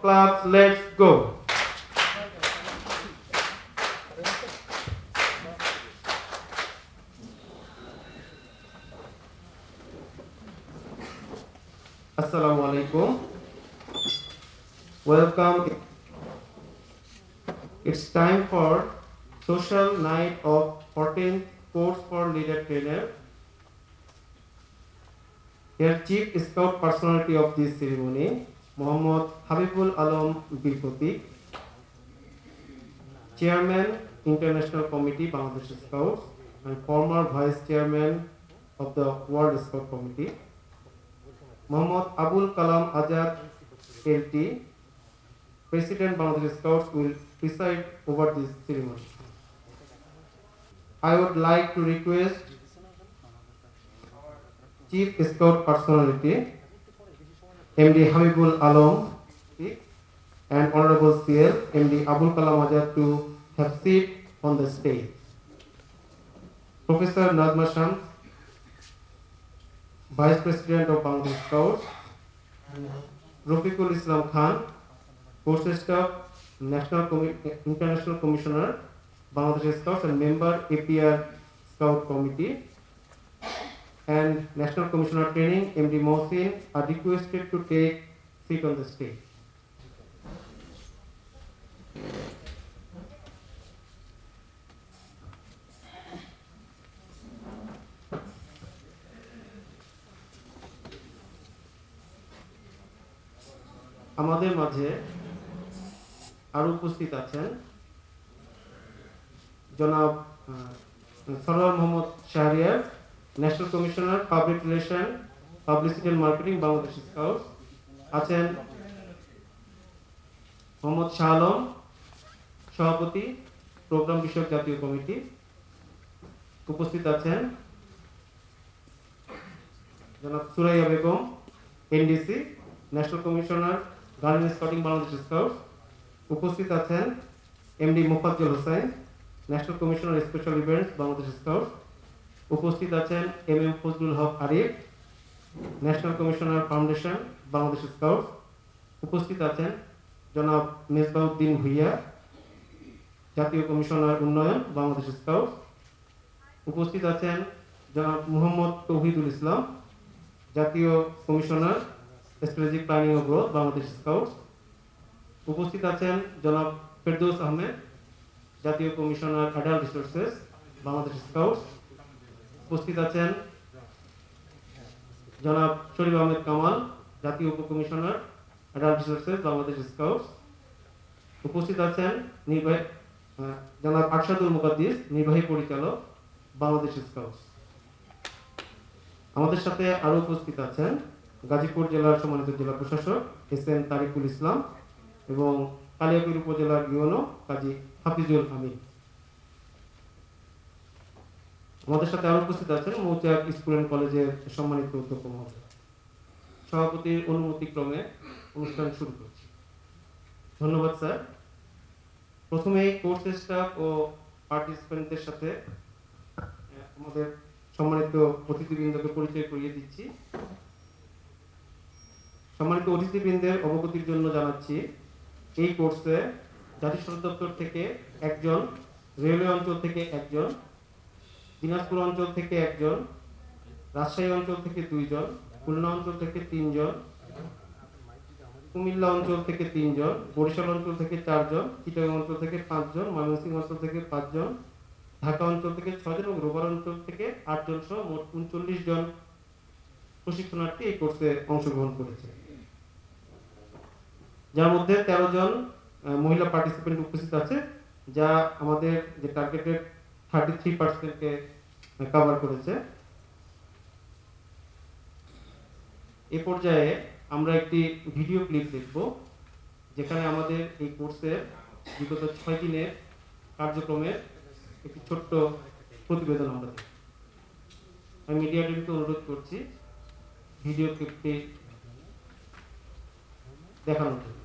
claps, let's go. Assalamu alaikum. Welcome. It's time for social night of 14th course for leader trainer. Here chief scout personality of this ceremony, Muhammad Habibul Alam Birpoti, Chairman International Committee Bangladesh Scouts and former Vice Chairman of the World Scout Committee, Muhammad Abul Kalam Azad LT, President Bangladesh Scouts will preside over this ceremony. I would like to request Chief Scout Personality MD Habibul Alam and Honorable CL MD Abul Kalam Azad to have seat on the stage. Professor Nazma Shams, Vice President of Bangladesh Scouts, Rafiqul Islam Khan, Course Staff, International Commissioner, Bangladesh Scouts and member APR Scout Committee, and National Commissioner Training MD Mohsin are requested to take seat on the stage. আমাদের মাঝে আরো উপস্থিত আছেন জনাব Sarwar Mohammad Shahriar, national commissioner public relation, publicity and marketing Bangladesh scouts, আছেন মোহাম্মদ শাহ আলম, সভাপতি programme বিষয়ক জাতীয় কমিটি, উপস্থিত আছেন জনাব Suraiya Begum NDC, national commissioner garden scouting Bangladesh scouts, উপস্থিত আছেন MD Mofazzal Hossain, national commissioner special events Bangladesh scouts, উপস্থিত আছেন M Fazlul Haque Arif, national commissioner foundation Bangladesh scouts, উপস্থিত আছেন জনাব মেজবাউদ্দিন ভুইয়া, জাতীয় কমিশনার উন্নয়ন বাংলাদেশ স্কাউটস, উপস্থিত আছেন জনাব মুহাম্মদ তৌহিদুল ইসলাম, জাতীয় কমিশনার স্ট্র্যাটেজিক প্ল্যানিং ও গ্রোথ বাংলাদেশ স্কাউটস, উপস্থিত আছেন জনাব ফেরদৌস আহমেদ, জাতীয় commissioner adult resources Bangladesh scouts, উপস্থিত আছেন জনাব শরীফ আহমেদ কামাল, জাতীয় উপকমিশনার অ্যাডাল্ট রিসোর্সেস বাংলাদেশ স্কাউটস, উপস্থিত আছেন জনাব আরশাদুল মুকাদ্দিস, নির্বাহী পরিচালক বাংলাদেশ স্কাউটস। আমাদের সাথে আরো উপস্থিত আছেন গাজীপুর জেলার সম্মানিত জেলা প্রশাসক এসএন তারিকুল ইসলাম এবং কালিয়াকৈর উপজেলার ইউনো কাজী হাফিজুল আমিন। আমাদের সাথে আরো উপস্থিত আছেন মৌচাক স্কুল এন্ড কলেজের সম্মানিত অধ্যক্ষ মহোদয়। সভাপতির অনুমতিক্রমে অনুষ্ঠান শুরু করছি। ধন্যবাদ স্যার। প্রথমে কোর্স স্টাফ ও পার্টিসিপেন্টদের সাথে আমাদের সম্মানিত অতিথিবৃন্দকে পরিচয় করিয়ে দিচ্ছি। সম্মানিত অতিথিবৃন্দের অবগতির জন্য জানাচ্ছি এই কোর্সে জাতীয় সদর দপ্তর থেকে একজন, রেলওয়ে অঞ্চল থেকে একজন, দিনাজপুর অঞ্চল থেকে একজন, রাজশাহী অঞ্চল থেকে 2 জন, খুলনা অঞ্চল থেকে 3 জন, কুমিল্লা অঞ্চল থেকে 3 জন, বরিশাল অঞ্চল থেকে 4 জন, চিটাগাং অঞ্চল থেকে 5 জন, ময়মনসিংহ অঞ্চল থেকে 5 জন, ঢাকা অঞ্চল থেকে 6 জন এবং রোববার অঞ্চল থেকে 8 জন সহ মোট 39 জন প্রশিক্ষণার্থী এই কোর্সে অংশগ্রহণ করেছে, যার মধ্যে 13 জন মহিলা পার্টিসিপেন্ট উপস্থিত আছে, যা আমাদের যে টার্গেটেড 33% কে কভার করেছে। এই পর্যায়ে আমরা একটি ভিডিও ক্লিপ দেখব, যেখানে আমাদের এই কোর্সের বিগত 6 দিনের কার্যক্রমের একটি ছোট্ট প্রতিবেদন আমরা দেখব। আমি মিডিয়া টিমকে অনুরোধ করছি ভিডিও ক্লিপটি দেখানোর জন্য।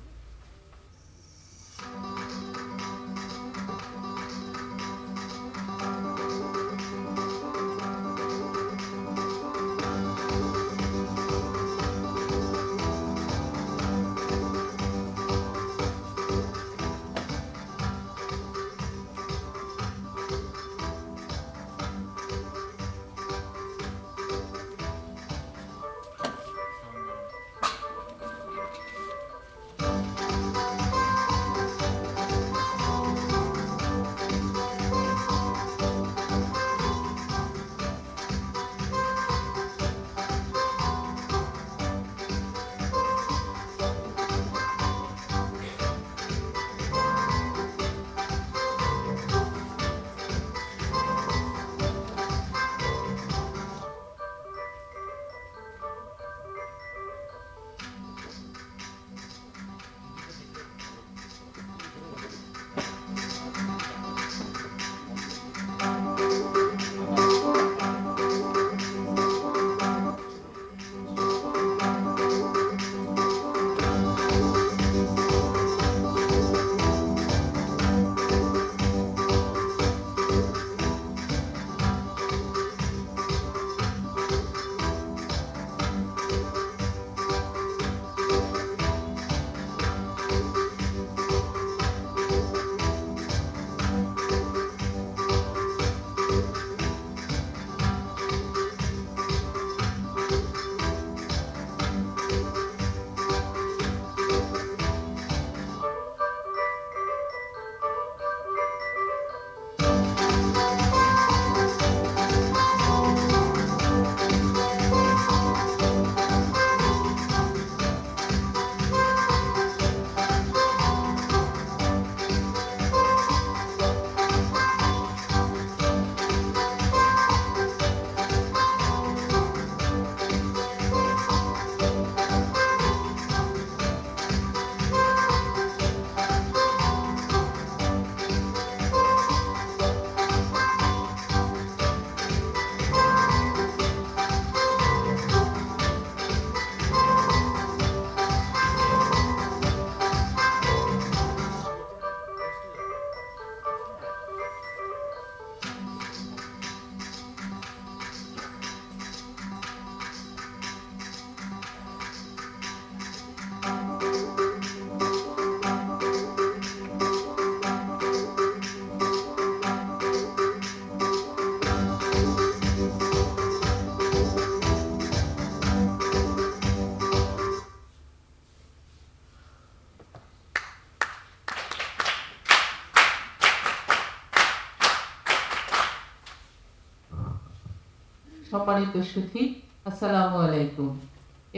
সম্মানিত সুধী, আসসালামু আলাইকুম।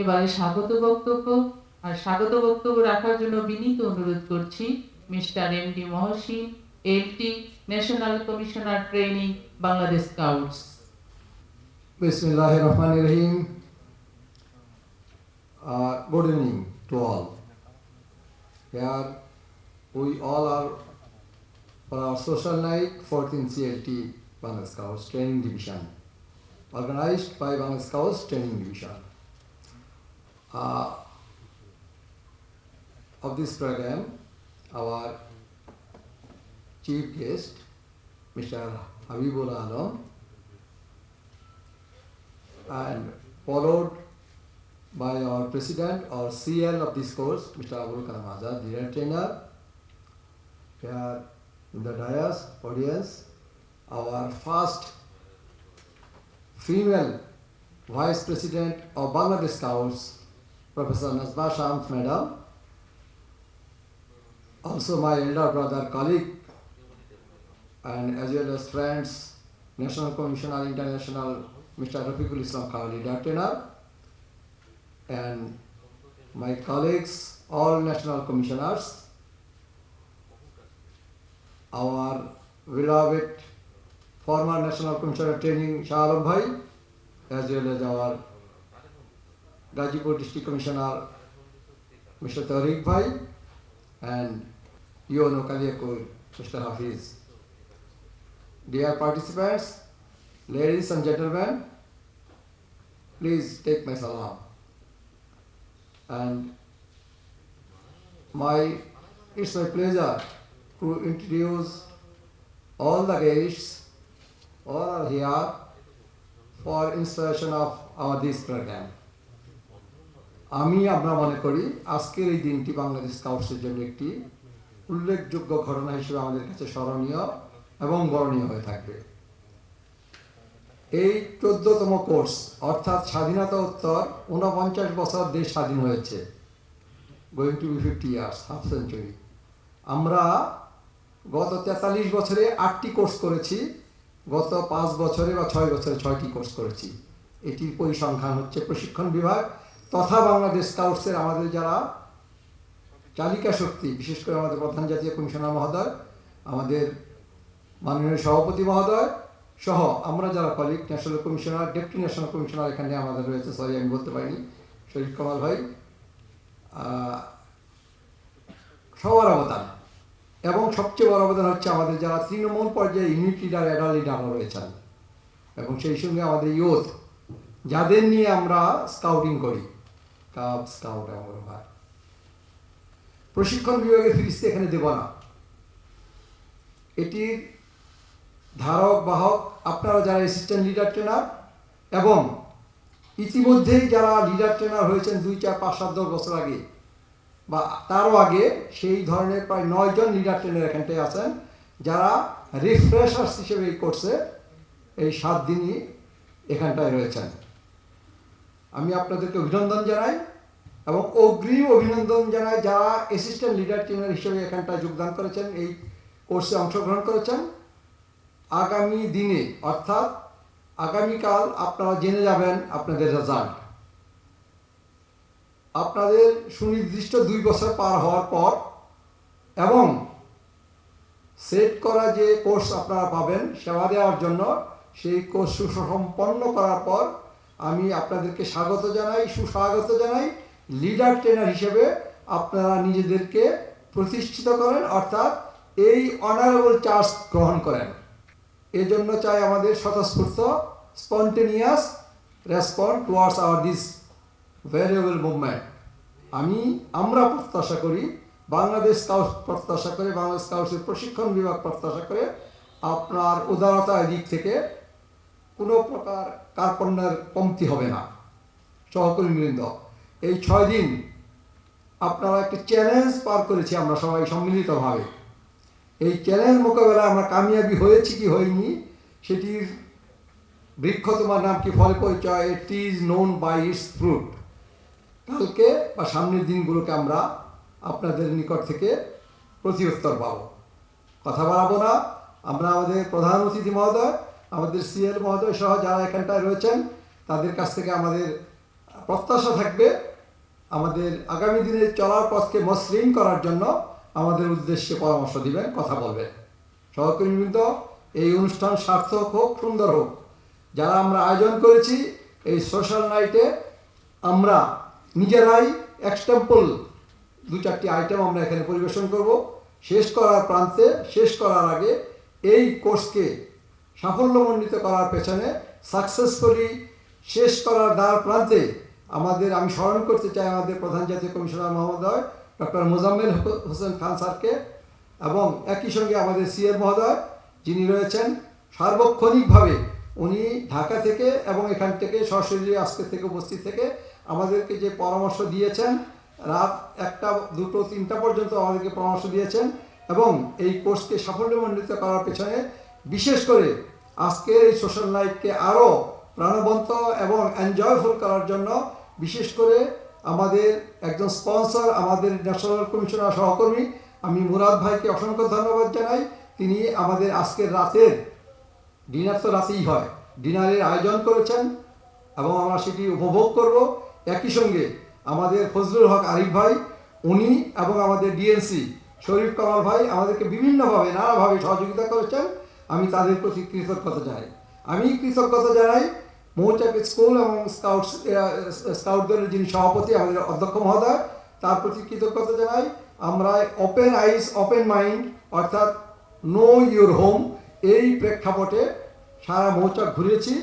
এবারে স্বাগত বক্তব্য রাখার জন্য বিনীত অনুরোধ করছি mister MD Mohsin, LT, national commissioner training, Bangladesh scouts. Bismillahirrahmanirrahim. Good evening to all. Here we all are for our social night 14th CLT Bangladesh Scouts Training Division, organized by Bangladesh Scouts Training Division. Of this program, our chief guest, Mr. Habibul Alam, and followed by our president or CL of this course, Mr. Abul Kalam Azad, the trainer. Here in the dais audience, our first female vice president of Bangladesh Scouts, Professor Nazma Shams Madam. Also my elder brother, colleague, and as well as friends, National Commissioner International, Mr. Rafiqul Islam Khawali, trainer, and my colleagues, all national commissioners, our beloved former National Commissioner Training Shah Alam Bhai, as well as our Gazipur District Commissioner Mr. Tariq Bhai, and UNO Kaliakur Mr. Hafiz. Dear participants, ladies and gentlemen, please take my salam. And it's my pleasure to introduce all the guests, all are here for inspiration of our this program. আমরা মনে করি আজকের এই দিনটি বাংলাদেশ স্কাউটসের জন্য একটি উল্লেখযোগ্য ঘটনা হিসেবে আমাদের কাছে স্মরণীয় এবং বরণীয় হয়ে থাকবে। এই 14তম কোর্স অর্থাৎ স্বাধীনতা উত্তর 49 বছর দেশ স্বাধীন হয়েছে, going to be 50 years, half century. আমরা গত 43 বছরে 8টি কোর্স করেছি, গত 5 বছরে বা 6 বছরে 6টি কোর্স করেছি। এটির পরিসংখ্যান হচ্ছে প্রশিক্ষণ বিভাগ তথা বাংলাদেশ স্কাউটসের আমাদের যারা চালিকা শক্তি, বিশেষ করে আমাদের প্রধান জাতীয় কমিশনার মহোদয়, আমাদের মাননীয় সভাপতি মহোদয় সহ আমরা যারা colleague, national commissioner, deputy national commissioner এখানে আমাদের রয়েছে, সরি আমি বলতে পারিনি, শরীফ কামাল ভাই, সবার অবদান। এবং সবচেয়ে বড় অবদান হচ্ছে আমাদের যারা তৃণমূল পর্যায়ে ইউনিট লিডার, অ্যাডাল লিডাররা রয়েছেন, এবং সেই সঙ্গে আমাদের ইউথ যাদের নিয়ে আমরা স্কাউটিং করি, কাব স্কাউট এবং ভাই। প্রশিক্ষণ বিভাগের ফিরিস্তি এখানে দেব না, এটির ধারক বাহক আপনারা যারা অ্যাসিস্ট্যান্ট লিডার ট্রেনার এবং ইতিমধ্যেই যারা লিডার ট্রেনার হয়েছেন 2, 4, 5, 7, 10 বছর আগে বা তারও আগে, সেই ধরনের প্রায় 9 জন লিডার ট্রেনার এখানটায় আছেন যারা রিফ্রেশার্স হিসেবে এই কোর্সে এই 7 দিনই এখানটায় রয়েছেন। আমি আপনাদেরকে অভিনন্দন জানাই এবং অগ্রিম অভিনন্দন জানাই যারা অ্যাসিস্ট্যান্ট লিডার ট্রেনার হিসেবে এখানটায় যোগদান করেছেন, এই কোর্সে অংশগ্রহণ করেছেন। আগামী দিনে অর্থাৎ আগামীকাল আপনারা জেনে যাবেন আপনাদের রেজাল্ট। আপনাদের সুনির্দিষ্ট 2 বছর পার হওয়ার পর এবং সেট করা যে কোর্স আপনারা পাবেন সেবা দেওয়ার জন্য, সেই কোর্স সুসম্পন্ন করার পর আমি আপনাদেরকে স্বাগত জানাই, সুস্বাগত জানাই। লিডার ট্রেনার হিসেবে আপনারা নিজেদেরকে প্রতিষ্ঠিত করেন, অর্থাৎ এই অনারেবল চার্জ গ্রহণ করেন। এজন্য চাই আমাদের স্বতঃস্ফূর্ত spontaneous response towards hour this variable movement. আমরা প্রত্যাশা করি, বাংলাদেশ স্কাউট প্রত্যাশা করে, বাংলাদেশ স্কাউটসের প্রশিক্ষণ বিভাগ প্রত্যাশা করে আপনার উদারতার দিক থেকে কোনো প্রকার কার্পণ্যের কমতি হবে না। সহকর্মীবৃন্দ, এই 6 দিন আপনারা একটি চ্যালেঞ্জ পার করেছি আমরা সবাই সম্মিলিতভাবে। এই চ্যালেঞ্জ মোকাবেলায় আমরা কামিয়াবি হয়েছি কি হয়নি সেটির বৃক্ষ তোমার নাম কি ফল পরিচয়, it is known by its fruit. কালকে বা সামনের দিনগুলোকে আমরা আপনাদের নিকট থেকে প্রতি উত্তর পাব। কথা বাড়াবো না, আমরা আমাদের প্রধান অতিথি মহোদয় আমাদের সিএল মহোদয় সহ যারা এখানটায় রয়েছেন তাদের কাছ থেকে আমাদের প্রত্যাশা থাকবে আমাদের আগামী দিনে চলার পথকে মসৃণ করার জন্য আমাদের উদ্দেশ্যে পরামর্শ দিবেন, কথা বলবেন। সহকর্মীবৃন্দ, এই অনুষ্ঠান সার্থক হোক, সুন্দর হোক। যারা আমরা আয়োজন করেছি এই সোশ্যাল নাইটে, আমরা নিজেরাই এক্সাম্পল 2-4টি আইটেম আমরা এখানে পরিবেশন করব। শেষ করার প্রান্তে, শেষ করার আগে এই কোর্সকে সাফল্যমণ্ডিত করার পেছনে সাকসেসফুলি শেষ করার দ্বার প্রান্তে আমি স্মরণ করতে চাই আমাদের প্রধান জাতীয় কমিশনার মহোদয় ডক্টর মোজাম্মেল হোসেন খান স্যারকে, এবং একই সঙ্গে আমাদের সিএল মহোদয় যিনি রয়েছেন সার্বক্ষণিকভাবে উনি ঢাকা থেকে এবং এখান থেকে সরাসরি আজকে থেকে উপস্থিত থেকে আমাদেরকে যে পরামর্শ দিয়েছেন, রাত 1টা 2টো 3টা পর্যন্ত আমাদেরকে পরামর্শ দিয়েছেন, এবং এই কোর্সকে সাফল্যমণ্ডিত করার পেছনে বিশেষ করে আজকের এই সোশ্যাল লাইফকে আরও প্রাণবন্ত এবং এনজয়ফুল করার জন্য বিশেষ করে আমাদের একজন স্পন্সর, আমাদের ন্যাশনাল কমিশনার সহকর্মী আমি মুরাদ ভাইকে অসংখ্য ধন্যবাদ জানাই। তিনি আমাদের আজকের রাতের ডিনার তো রাতেই হয়, ডিনারের আয়োজন করেছেন এবং আমরা সেটি উপভোগ করব। একই সঙ্গে আমাদের ফজলুল হক আরিফ ভাই, উনি এবং আমাদের ডিএনসি শরীফ কামাল ভাই আমাদেরকে বিভিন্নভাবে নানাভাবে সহযোগিতা করেছেন। আমি তাদের প্রতি কৃতজ্ঞতা জানাই। আমি কৃতজ্ঞতা জানাই মৌচাক স্কুল এবং স্কাউট দলের যিনি সভাপতি আমাদের অধ্যক্ষ মহোদয়, তার প্রতি কৃতজ্ঞতা জানাই। আমরা ওপেন আইস ওপেন মাইন্ড অর্থাৎ নো ইউর হোম এই প্রেক্ষাপটে সারা মৌচাক ঘুরেছি,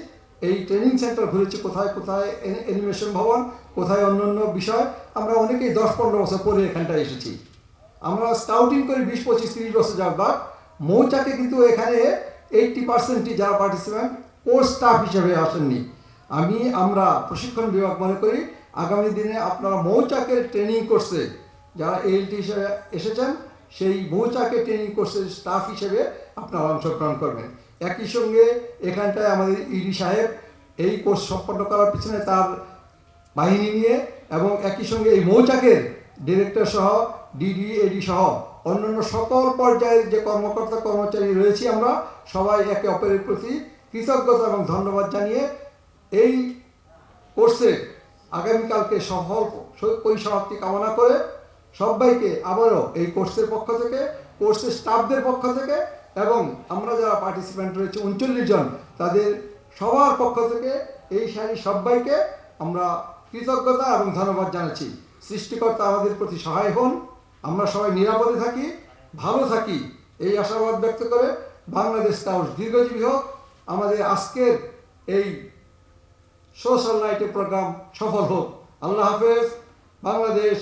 এই ট্রেনিং সেন্টার ঘুরেছি, কোথায় কোথায় অ্যানিমেশন ভবন, কোথায় অন্যান্য বিষয়। আমরা অনেকেই 10-15 বছর পরে এখানটায় এসেছি। আমরা স্কাউটিং করে 20-25-30 বছর যাবার মৌচাকে কিন্তু এখানে 80% যারা পার্টিসিপেন্ট কোর্স স্টাফ হিসেবে আসেননি। আমরা প্রশিক্ষণ বিভাগ মনে করি আগামী দিনে আপনারা মৌচাকের ট্রেনিং কোর্সে যারা এএলটি হিসেবে এসেছেন সেই মৌচাকের ট্রেনিং কোর্সের স্টাফ হিসেবে আপনারা অংশগ্রহণ করবেন। একই সঙ্গে এখানটায় আমাদের ইডি সাহেব এই কোর্স সম্পন্ন করার পিছনে তার বাহিনী নিয়ে এবং একই সঙ্গে এই মৌচাকের ডিরেক্টর সহ ডিডি এডি সহ অন্যান্য সকল পর্যায়ের যে কর্মকর্তা কর্মচারী রয়েছি আমরা সবাই একে অপরের প্রতি কৃতজ্ঞতা এবং ধন্যবাদ জানিয়ে এই কোর্সে আগামীকালকে সফল পরিসমাপ্তি কামনা করে সবাইকে আবারও এই কোর্সের পক্ষ থেকে, কোর্সের স্টাফদের পক্ষ থেকে এবং আমরা যারা পার্টিসিপেন্ট রয়েছে 39 জন তাদের সবার পক্ষ থেকে এই সবাইকে আমরা কৃতজ্ঞতা এবং ধন্যবাদ জানাচ্ছি। সৃষ্টিকর্তা আমাদের প্রতি সহায় হন, আমরা সবাই নিরাপদে থাকি, ভালো থাকি, এই আশাবাদ ব্যক্ত করে বাংলাদেশ স্কাউটস দীর্ঘজীবী হোক। আমাদের আজকের এই সোশ্যাল নাইটের প্রোগ্রাম সফল হোক। আল্লাহ হাফেজ। বাংলাদেশ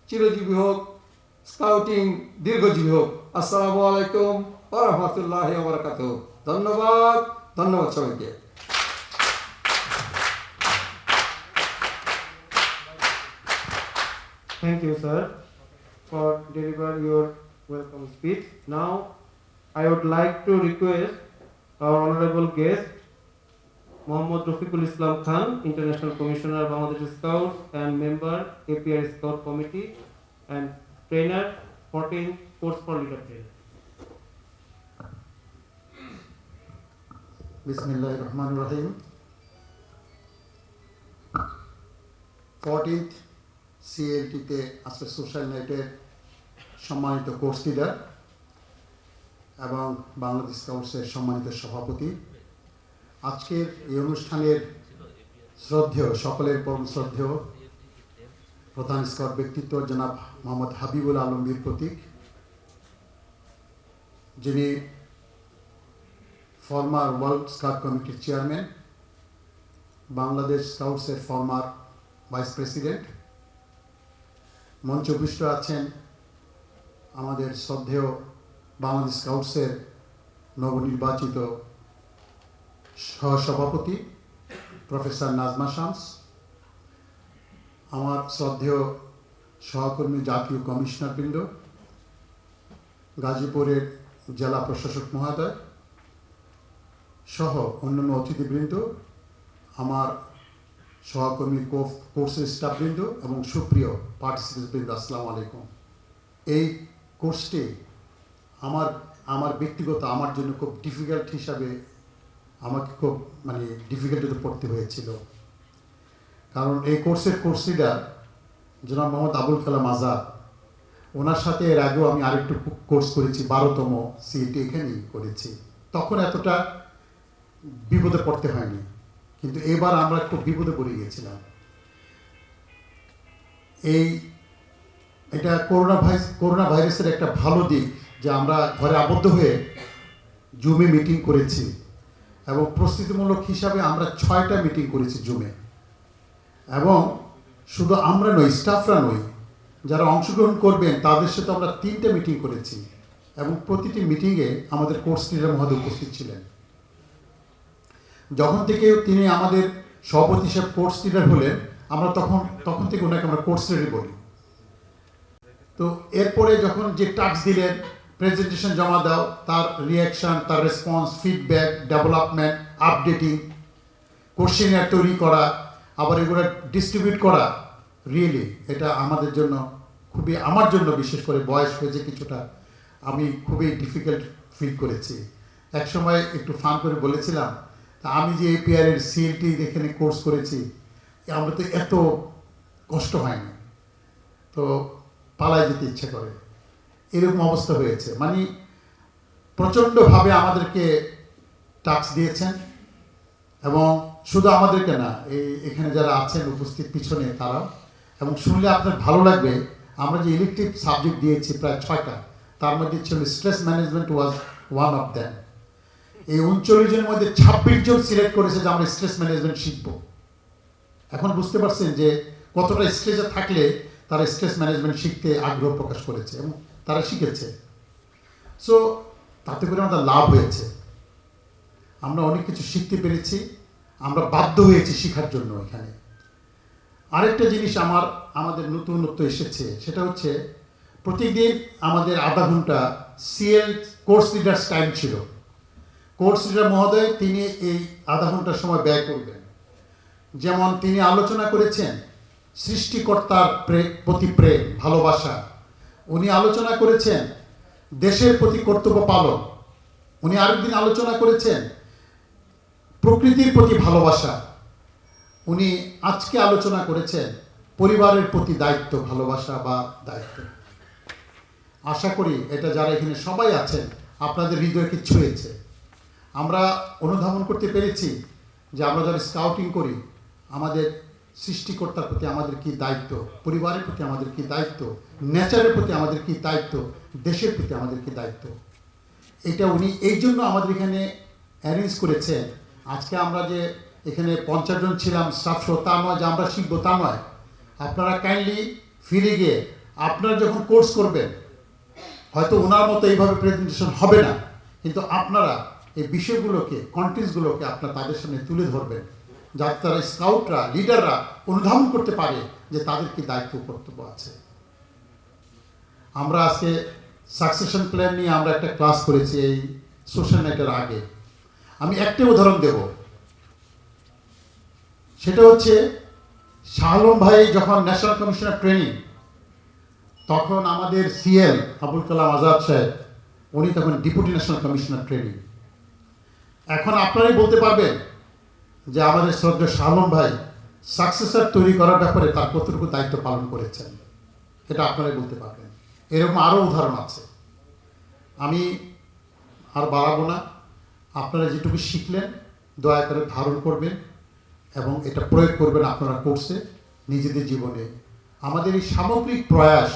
চিরজীবী হোক, স্কাউটিং দীর্ঘজীবী হোক। আসসালামু আলাইকুম ওয়া রাহমাতুল্লাহি ওয়া বারাকাতুহু। ধন্যবাদ সবাইকে। Thank you, sir, for deliver your welcome speech. Now, I would like to request our honorable guest, Mohammad Rafiqul Islam Khan, International Commissioner, Bangladesh Scouts and member, APR Scout Committee and trainer, 14 Course for Leader Trainer. বিসমিল্লাহির রহমানির রহিম। 14th সিএলটিতে আজকে social নাইটের সম্মানিত course leader এবং বাংলাদেশ স্কাউটসের সম্মানিত সভাপতি, আজকের এই অনুষ্ঠানের শ্রদ্ধেয়, সকলের পরম শ্রদ্ধেয় প্রধান স্কাউট ব্যক্তিত্ব জনাব মোহাম্মদ হাবিবুল আলম বীর প্রতীক, যিনি ফর্মার ওয়ার্ল্ড স্কাউট কমিটির চেয়ারম্যান, বাংলাদেশ স্কাউটসের ফর্মার ভাইস প্রেসিডেন্ট। মঞ্চভূষ্ট আছেন আমাদের শ্রদ্ধেয় বাংলাদেশ স্কাউটসের নবনির্বাচিত সহসভাপতি প্রফেসর নাজমা শামস, আমার শ্রদ্ধেয় সহকর্মী জাতীয় কমিশনারবৃন্দ, গাজীপুরের জেলা প্রশাসক মহোদয় সহ অন্যান্য অতিথিবৃন্দ, আমার সহকর্মী কোর্সের স্টাফবৃন্দ এবং সুপ্রিয় পার্টিসিপেন্টবৃন্দ, আসসালামু আলাইকুম। এই কোর্সটি আমার ব্যক্তিগত আমার জন্য খুব ডিফিকাল্ট হিসাবে আমাকে খুব মানে ডিফিকাল্টিতে পড়তে হয়েছিল, কারণ এই কোর্সের কোর্স লিডার জনাব মোহাম্মদ আবুল কালাম আজাদ, ওনার সাথে এর আগেও আমি আরেকটু কোর্স করেছি, 12তম সিএটি এখানেই করেছি। তখন এতটা বিপদে পড়তে হয়নি, কিন্তু এবার আমরা খুব বিপদে পড়ে গিয়েছিলাম। এটা করোনা ভাইরাসের একটা ভালো দিক যে আমরা ঘরে আবদ্ধ হয়ে জুমে মিটিং করেছি, এবং প্রস্তুতিমূলক হিসাবে আমরা 6টা মিটিং করেছি জুমে। এবং শুধু আমরা নই, স্টাফরা নই, যারা অংশগ্রহণ করবেন তাদের সাথে আমরা 3টে মিটিং করেছি, এবং প্রতিটি মিটিংয়ে আমাদের কোর্স লিডার মহোদয় উপস্থিত ছিলেন। যখন থেকে তিনি আমাদের সভাপতি হিসেবে কোর্স লিডার হলেন, আমরা তখন থেকে ওনাকে আমরা কোর্স লিডার বলি। তো এরপরে যখন যে টাস্ক দিলেন, প্রেজেন্টেশন জমা দাও, তার রিয়াকশন, তার response, feedback, development, updating, questionnaire তৈরি করা, আবার এগুলো ডিস্ট্রিবিউট করা, রিয়েলি এটা আমাদের জন্য খুবই, আমার জন্য বিশেষ করে বয়স হয়েছে কিছুটা, আমি খুবই ডিফিকাল্ট ফিল করেছি। এক সময় একটু ফান করে বলেছিলাম, আমি যে এপিআর এর সিএলটি এখানে কোর্স করেছি, আমরা তো এত কষ্ট হয়নি, তো পালায় যেতে ইচ্ছে করে, এরকম অবস্থা হয়েছে। মানে প্রচণ্ডভাবে আমাদেরকে টাস্ক দিয়েছেন, এবং শুধু আমাদেরকে না, এখানে যারা আছেন উপস্থিত পিছনে তারাও, এবং শুনলে আপনার ভালো লাগবে, আমরা যে ইলেকটিভ সাবজেক্ট দিয়েছি প্রায় 6টা, তার মধ্যে ছিল stress management was one of them. এই 39 জনের মধ্যে 26 জন সিলেক্ট করেছে যে আমরা স্ট্রেস ম্যানেজমেন্ট শিখবো। এখন বুঝতে পারছেন যে কতটা স্ট্রেসে থাকলে তারা স্ট্রেস ম্যানেজমেন্ট শিখতে আগ্রহ প্রকাশ করেছে এবং তারা শিখেছে। সো তাতে করে আমাদের লাভ হয়েছে, আমরা অনেক কিছু শিখতে পেরেছি, আমরা বাধ্য হয়েছি শেখার জন্য। এখানে আরেকটা জিনিস আমাদের নতুনত্ব এসেছে, সেটা হচ্ছে প্রতিদিন আমাদের আধা ঘন্টা সিএল কোর্স লিডার্স টাইম ছিল। কোর্স লিডার মহোদয় তিনি এই আধা ঘন্টার সময় ব্যয় করবেন। যেমন তিনি আলোচনা করেছেন সৃষ্টিকর্তার প্রতি প্রেম, ভালোবাসা। উনি আলোচনা করেছেন দেশের প্রতি কর্তব্য পালন। উনি আরেকদিন আলোচনা করেছেন প্রকৃতির প্রতি ভালোবাসা। উনি আজকে আলোচনা করেছেন পরিবারের প্রতি দায়িত্ব, ভালোবাসা বা দায়িত্ব। আশা করি এটা যারা এখানে সবাই আছেন আপনাদের হৃদয়কে ছুঁয়েছে। আমরা অনুধাবন করতে পেরেছি যে আমরা যারা স্কাউটিং করি, আমাদের সৃষ্টিকর্তার প্রতি আমাদের কি দায়িত্ব, পরিবারের প্রতি আমাদের কি দায়িত্ব, নেচারের প্রতি আমাদের কি দায়িত্ব, দেশের প্রতি আমাদের কি দায়িত্ব। এটা উনি এই জন্য আমাদের এখানে অ্যারেঞ্জ করেছেন। আজকে আমরা যে এখানে 50 জন ছিলাম স্টাফ সহ, তা নয় যে আমরা শিখবো, তা নয়। আপনারা কাইন্ডলি ফিরে গিয়ে আপনারা যখন কোর্স করবেন, হয়তো ওনার মতো এইভাবে প্রেজেন্টেশন হবে না, কিন্তু আপনারা এই বিষয়গুলোকে, কন্টেন্টসগুলোকে আপনারা তাদের সামনে তুলে ধরবেন, যাতে তারা স্কাউটরা, লিডাররা অনুধাবন করতে পারে যে তাদের কি দায়িত্ব কর্তব্য আছে। আমরা আজকে সাকসেশন প্ল্যান নিয়ে আমরা একটা ক্লাস করেছি এই সোশ্যাল নেটের আগে। আমি একটা উদাহরণ দেব, সেটা হচ্ছে শাহ আলম ভাই যখন ন্যাশনাল কমিশনার ট্রেনিং, তখন আমাদের সিএল আবুল কালাম আজাদ সাহেব, উনি তখন ডেপুটি ন্যাশনাল কমিশনার ট্রেনিং। এখন আপনারাই বলতে পারবেন যে আমাদের শ্রদ্ধেয় শাহ আলম ভাই সাকসেসর তৈরি করার ব্যাপারে তার কতটুকু দায়িত্ব পালন করেছেন, এটা আপনারাই বলতে পারবেন। এরকম আরও উদাহরণ আছে, আমি আর বাড়াবো না। আপনারা যেটুকু শিখলেন দয়া করে ধারণ করবেন এবং এটা প্রয়োগ করবেন আপনারা কোর্সে, নিজেদের জীবনে। আমাদের এই সামগ্রিক প্রয়াস,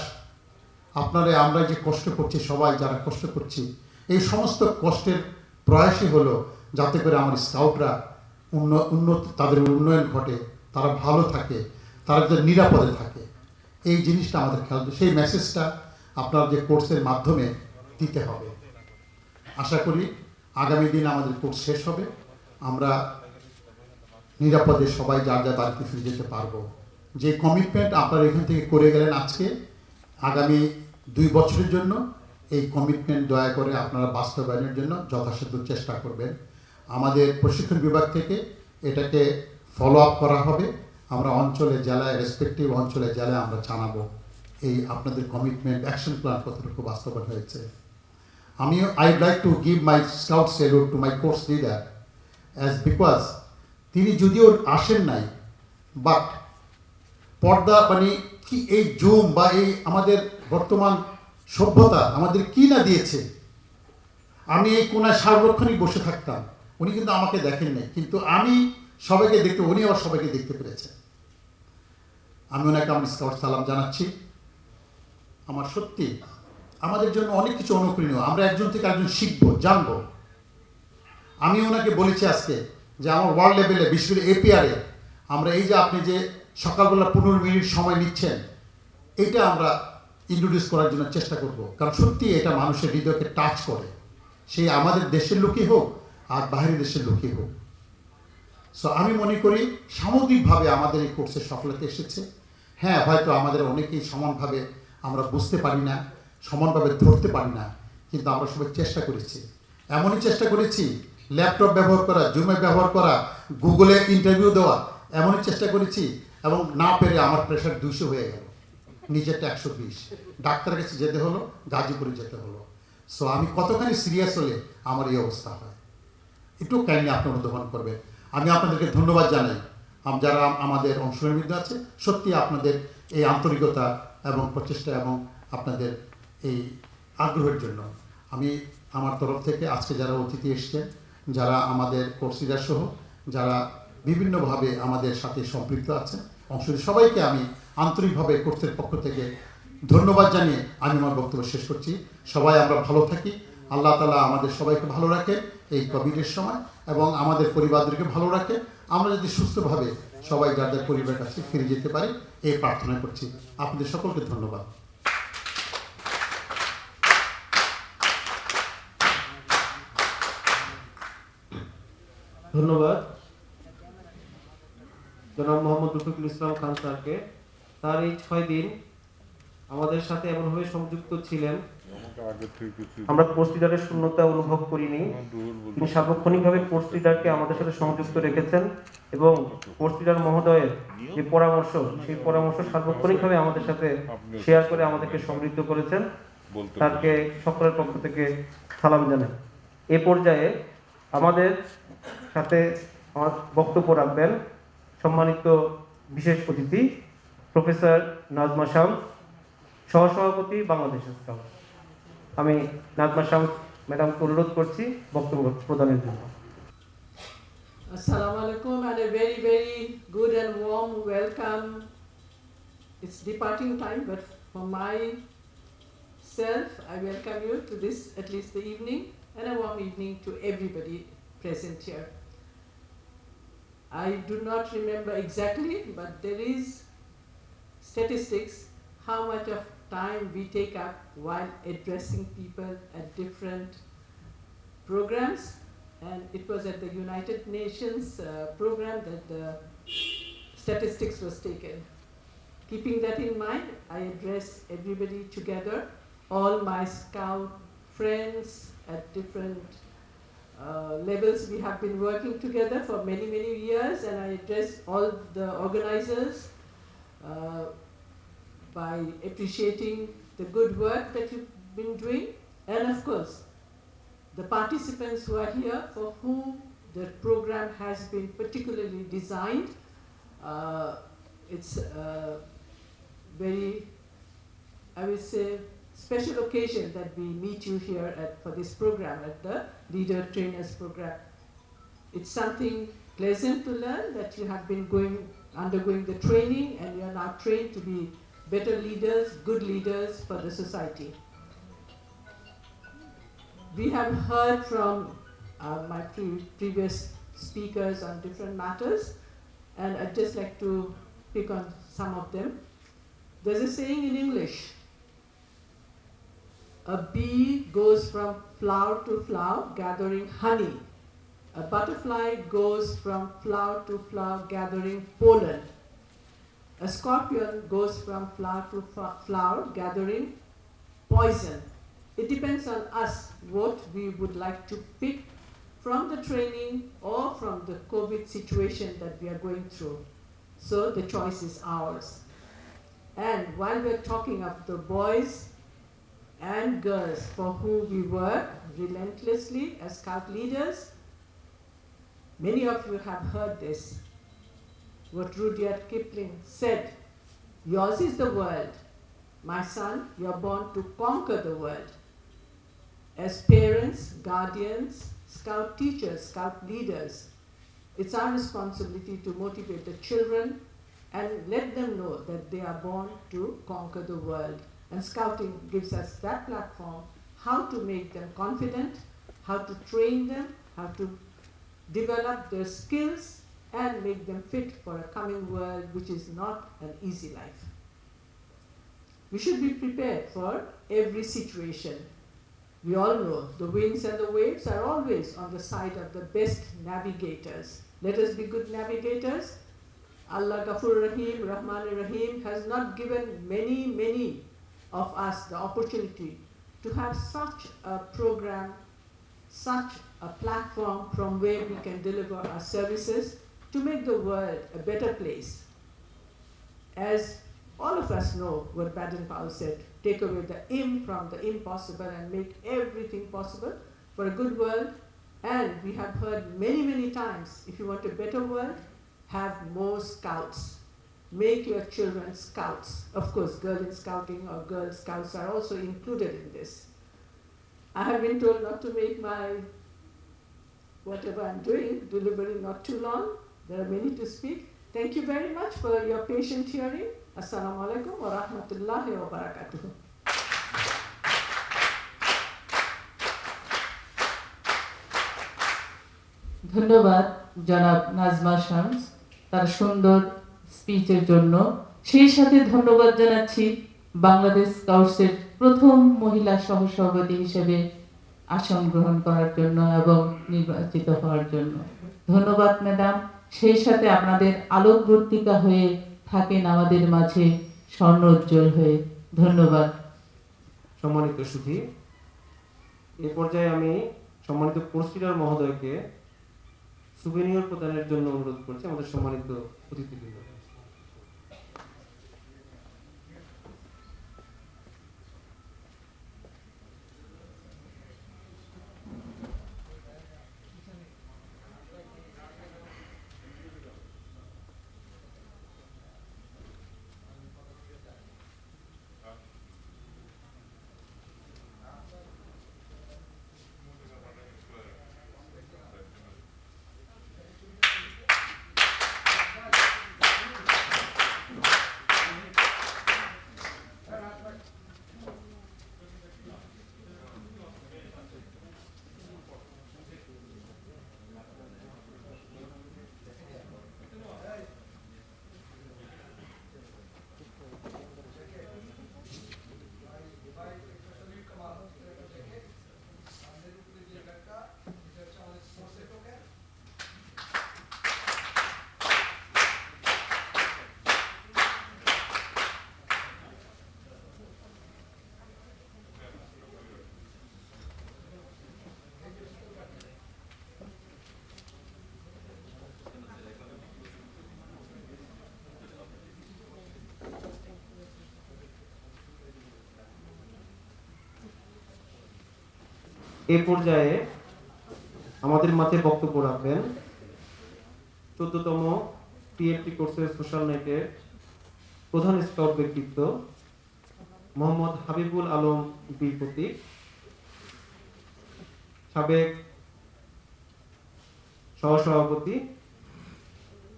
আপনারা আমরা যে কষ্ট করছি, সবাই যারা কষ্ট করছি, এই সমস্ত কষ্টের প্রয়াসই হলো যাতে করে আমার স্কাউটরা উন্নত, তাদের উন্নয়ন ঘটে, তারা ভালো থাকে, তারা যাতে নিরাপদে থাকে। এই জিনিসটা আমাদের খেয়াল, সেই মেসেজটা আপনার যে কোর্সের মাধ্যমে দিতে হবে। আশা করি আগামী দিন আমাদের কোর্স শেষ হবে, আমরা নিরাপদে সবাই যার যার বাড়িতে ফিরে যেতে পারবো। যে কমিটমেন্ট আপনারা এখান থেকে করে গেলেন আজকে, আগামী 2 বছরের জন্য এই কমিটমেন্ট দয়া করে আপনারা বাস্তবায়নের জন্য যথাসাধ্য চেষ্টা করবেন। আমাদের প্রশিক্ষণ বিভাগ থেকে এটাকে ফলো আপ করা হবে। আমরা অঞ্চলে, জেলায়, রেসপেক্টিভ অঞ্চলে, জেলায় আমরা জানাবো এই আপনাদের কমিটমেন্ট, অ্যাকশন প্ল্যান কতটুকু বাস্তবায়ন হয়েছে। I'd like to give my scout salute to my course leader as because তিনি যদিও আসেন নাই, বাট পর্দা মানে কি এই জুম বা এই আমাদের বর্তমান সভ্যতা আমাদের কি না দিয়েছে। আমি এই কোনায় সার্বক্ষণিক বসে থাকতাম, উনি কিন্তু আমাকে দেখেন নাই, কিন্তু আমি সবাইকে দেখতে, উনি আবার সবাইকে দেখতে পেরেছেন। আমি ওনাকে আমার স্কাউট সালাম জানাচ্ছি। আমার সত্যি আমাদের জন্য অনেক কিছু অনুপ্রেরণীয়, আমরা একজন থেকে একজন শিখবো, জানবো। আমি ওনাকে বলেছি আজকে যে আমার ওয়ার্ল্ড লেভেলে, বিশেষ করে এপিআরে আমরা এই যে আপনি যে সকালবেলা 15 মিনিট সময় নিচ্ছেন, এটা আমরা ইন্ট্রোডিউস করার জন্য চেষ্টা করব, কারণ সত্যি এটা মানুষের হৃদয়কে টাচ করে, সেই আমাদের দেশের লোকই হোক আর বাইরের দেশের লোকই হোক। সো আমি মনে করি সামগ্রিকভাবে আমাদের এই কোর্সের সফলতা এসেছে। হ্যাঁ, হয়তো আমাদের অনেকেই সমানভাবে আমরা বুঝতে পারি না, সমানভাবে ধরতে পারি না, কিন্তু আমরা সবাই চেষ্টা করেছি। এমনই চেষ্টা করেছি ল্যাপটপ ব্যবহার করা, জুমে ব্যবহার করা, গুগলে ইন্টারভিউ দেওয়া, এমনই চেষ্টা করেছি, এবং না পেরে আমার প্রেশার 200 হয়ে গেল, নিজেরটা 120, ডাক্তারের কাছে যেতে হলো, গাজীপুরে যেতে হলো। সো আমি কতখানি সিরিয়াস হলে আমার এই অবস্থা হয়, একটু কাইন্ডলি আপনি অনুধাবন করবেন। আমি আপনাদেরকে ধন্যবাদ জানাই, যারা আমাদের অংশগ্রহণবিন্দু আছে, সত্যি আপনাদের এই আন্তরিকতা এবং প্রচেষ্টা এবং আপনাদের এই আগ্রহের জন্য আমি আমার তরফ থেকে আজকে যারা অতিথি এসছেন, যারা আমাদের কোর্স লিডার সহ যারা বিভিন্নভাবে আমাদের সাথে সম্পৃক্ত আছেন, সবাইকে আমি আন্তরিকভাবে কোর্সের পক্ষ থেকে ধন্যবাদ জানিয়ে আমি আমার বক্তব্য শেষ করছি। সবাই আমরা ভালো থাকি, আল্লাহ তাআলা আমাদের সবাইকে ভালো রাখে এই কোভিডের সময়, এবং আমাদের পরিবারদেরকে ভালো রাখে, আমরা যদি সুস্থভাবে সবাই যার যার পরিবারের কাছে ফিরে যেতে পারি, এই প্রার্থনা করছি। আপনাদের সকলকে ধন্যবাদ। ধন্যবাদ জনাব মোহাম্মদ রফিকুল ইসলাম খান স্যারকে। তার এই 6 দিন আমাদের সাথে এমনভাবে সংযুক্ত ছিলেন, আমরা কোর্স লিডারের শূন্যতা অনুভব করিনি। তিনি সার্বক্ষণিকভাবে কোর্স লিডারকে আমাদের সাথে সংযুক্ত রেখেছেন, এবং কোর্স লিডার মহোদয়ের যে পরামর্শ, সেই পরামর্শ সার্বক্ষণিকভাবে আমাদের সাথে শেয়ার করে আমাদেরকে সমৃদ্ধ করেছেন। তাকে সকলের পক্ষ থেকে সালাম জানাই। এ পর্যায়ে আমাদের সাথে আমার বক্তব্য রাখবেন সম্মানিত বিশেষ অতিথি প্রফেসর নাজমা শামস, সহসভাপতি বাংলাদেশ স্কাউট। আমি নাজমা শামস ম্যাডামকে অনুরোধ করছি বক্তব্য প্রদানের জন্য। Assalamu alaikum and a very, very good and warm welcome. It's departing time, but for myself, I welcome you to this, at least the evening, and a warm evening to everybody present here. I do not remember exactly, but there is statistics how much of time we take up while addressing people at different programs. And it was at the United Nations program that the statistics was taken. Keeping that in mind, I address everybody together, all my Scout friends at different levels. We have been working together for many, many years, and I address all the organizers by appreciating the good work that you've been doing, and of course, the participants who are here for whom the program has been particularly designed. It's a very, I would say, special occasion that we meet you here for this program, at the Leader Trainers Program. It's something pleasant to learn that you have been undergoing the training, and you are now trained to be better leaders, good leaders for the society. We have heard from my previous speakers on different matters, and I'd just like to pick on some of them. There's a saying in English, a bee goes from flower to flower gathering honey. A butterfly goes from flower to flower gathering pollen. A scorpion goes from flower to flower gathering poison. It depends on us what we would like to pick from the training or from the COVID situation that we are going through. So the choice is ours. And while we're talking of the boys and girls for whom we work relentlessly as Scout leaders, Many of you have heard this, what Rudyard Kipling said, yours is the world. My son, you are born to conquer the world. As parents, guardians, scout teachers, scout leaders, it's our responsibility to motivate the children and let them know that they are born to conquer the world. And scouting gives us that platform, how to make them confident, how to train them, how to develop their skills and make them fit for a coming world which is not an easy life. We should be prepared for every situation. We all know the winds and the waves are always on the side of the best navigators. Let us be good navigators. Allah Ghafur Rahim, Rahman Rahim has not given many of us the opportunity to have such a program, such a platform from where we can deliver our services to make the world a better place. As all of us know what Baden-Powell said, take away the im from the impossible and make everything possible for a good world. And we have heard many times, if you want a better world, have more scouts. Make your children scouts. Of course, girl in scouting or girl scouts are also included in this. I have been told not to make my, whatever I'm doing, delivery not too long. There are many to speak. Thank you very much for your patient hearing. Assalamu alaikum wa rahmatullahi wa barakatuh. ধন্যবাদ জনাব নাজমা শামস তার সুন্দর স্পিচের জন্য। সেই সাথে ধন্যবাদ জানাচ্ছি বাংলাদেশ স্কাউটসের প্রথম মহিলা সহসভাপতি হিসেবে আসন গ্রহণ করার জন্য এবং নির্বাচিত হওয়ার জন্য। ধন্যবাদ ম্যাডাম। সেই সাথে আপনাদের আলোকবর্তিকা হয়ে থাকেন আমাদের মাঝে স্বর্ণ উজ্জ্বল হয়ে। ধন্যবাদ। সম্মানিত সুধী, এ পর্যায়ে আমি সম্মানিত কোর্স লিডার মহোদয়কে সুভেনিয়র প্রদানের জন্য অনুরোধ করছি, আমাদের সম্মানিত অতিথিবৃন্দ। এ পর্যায়ে আমাদের মাঝে বক্তব্য রাখবেন 14তম টিএলটি কোর্সের সোশ্যাল নাইটের প্রধান স্কাউট ব্যক্তিত্ব মোহাম্মদ হাবিবুল আলম বীর প্রতীক, সাবেক সহসভাপতি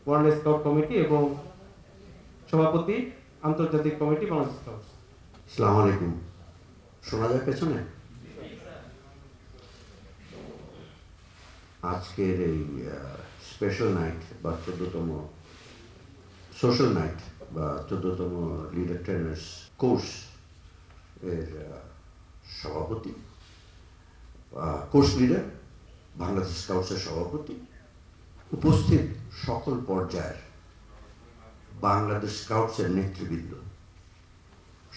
ওয়ার্ল্ড স্কাউট কমিটি এবং সভাপতি আন্তর্জাতিক কমিটি বাংলাদেশ স্কাউট। আসসালামু আলাইকুম। শোনা যায় পেছনে? আজকের এই স্পেশাল নাইট বা 14তম সোশ্যাল নাইট বা 14তম লিডার ট্রেনার্স কোর্স এর সভাপতি, কোর্স লিডার, বাংলাদেশ স্কাউটসের সভাপতি, উপস্থিত সকল পর্যায়ের বাংলাদেশ স্কাউটসের নেতৃবৃন্দ,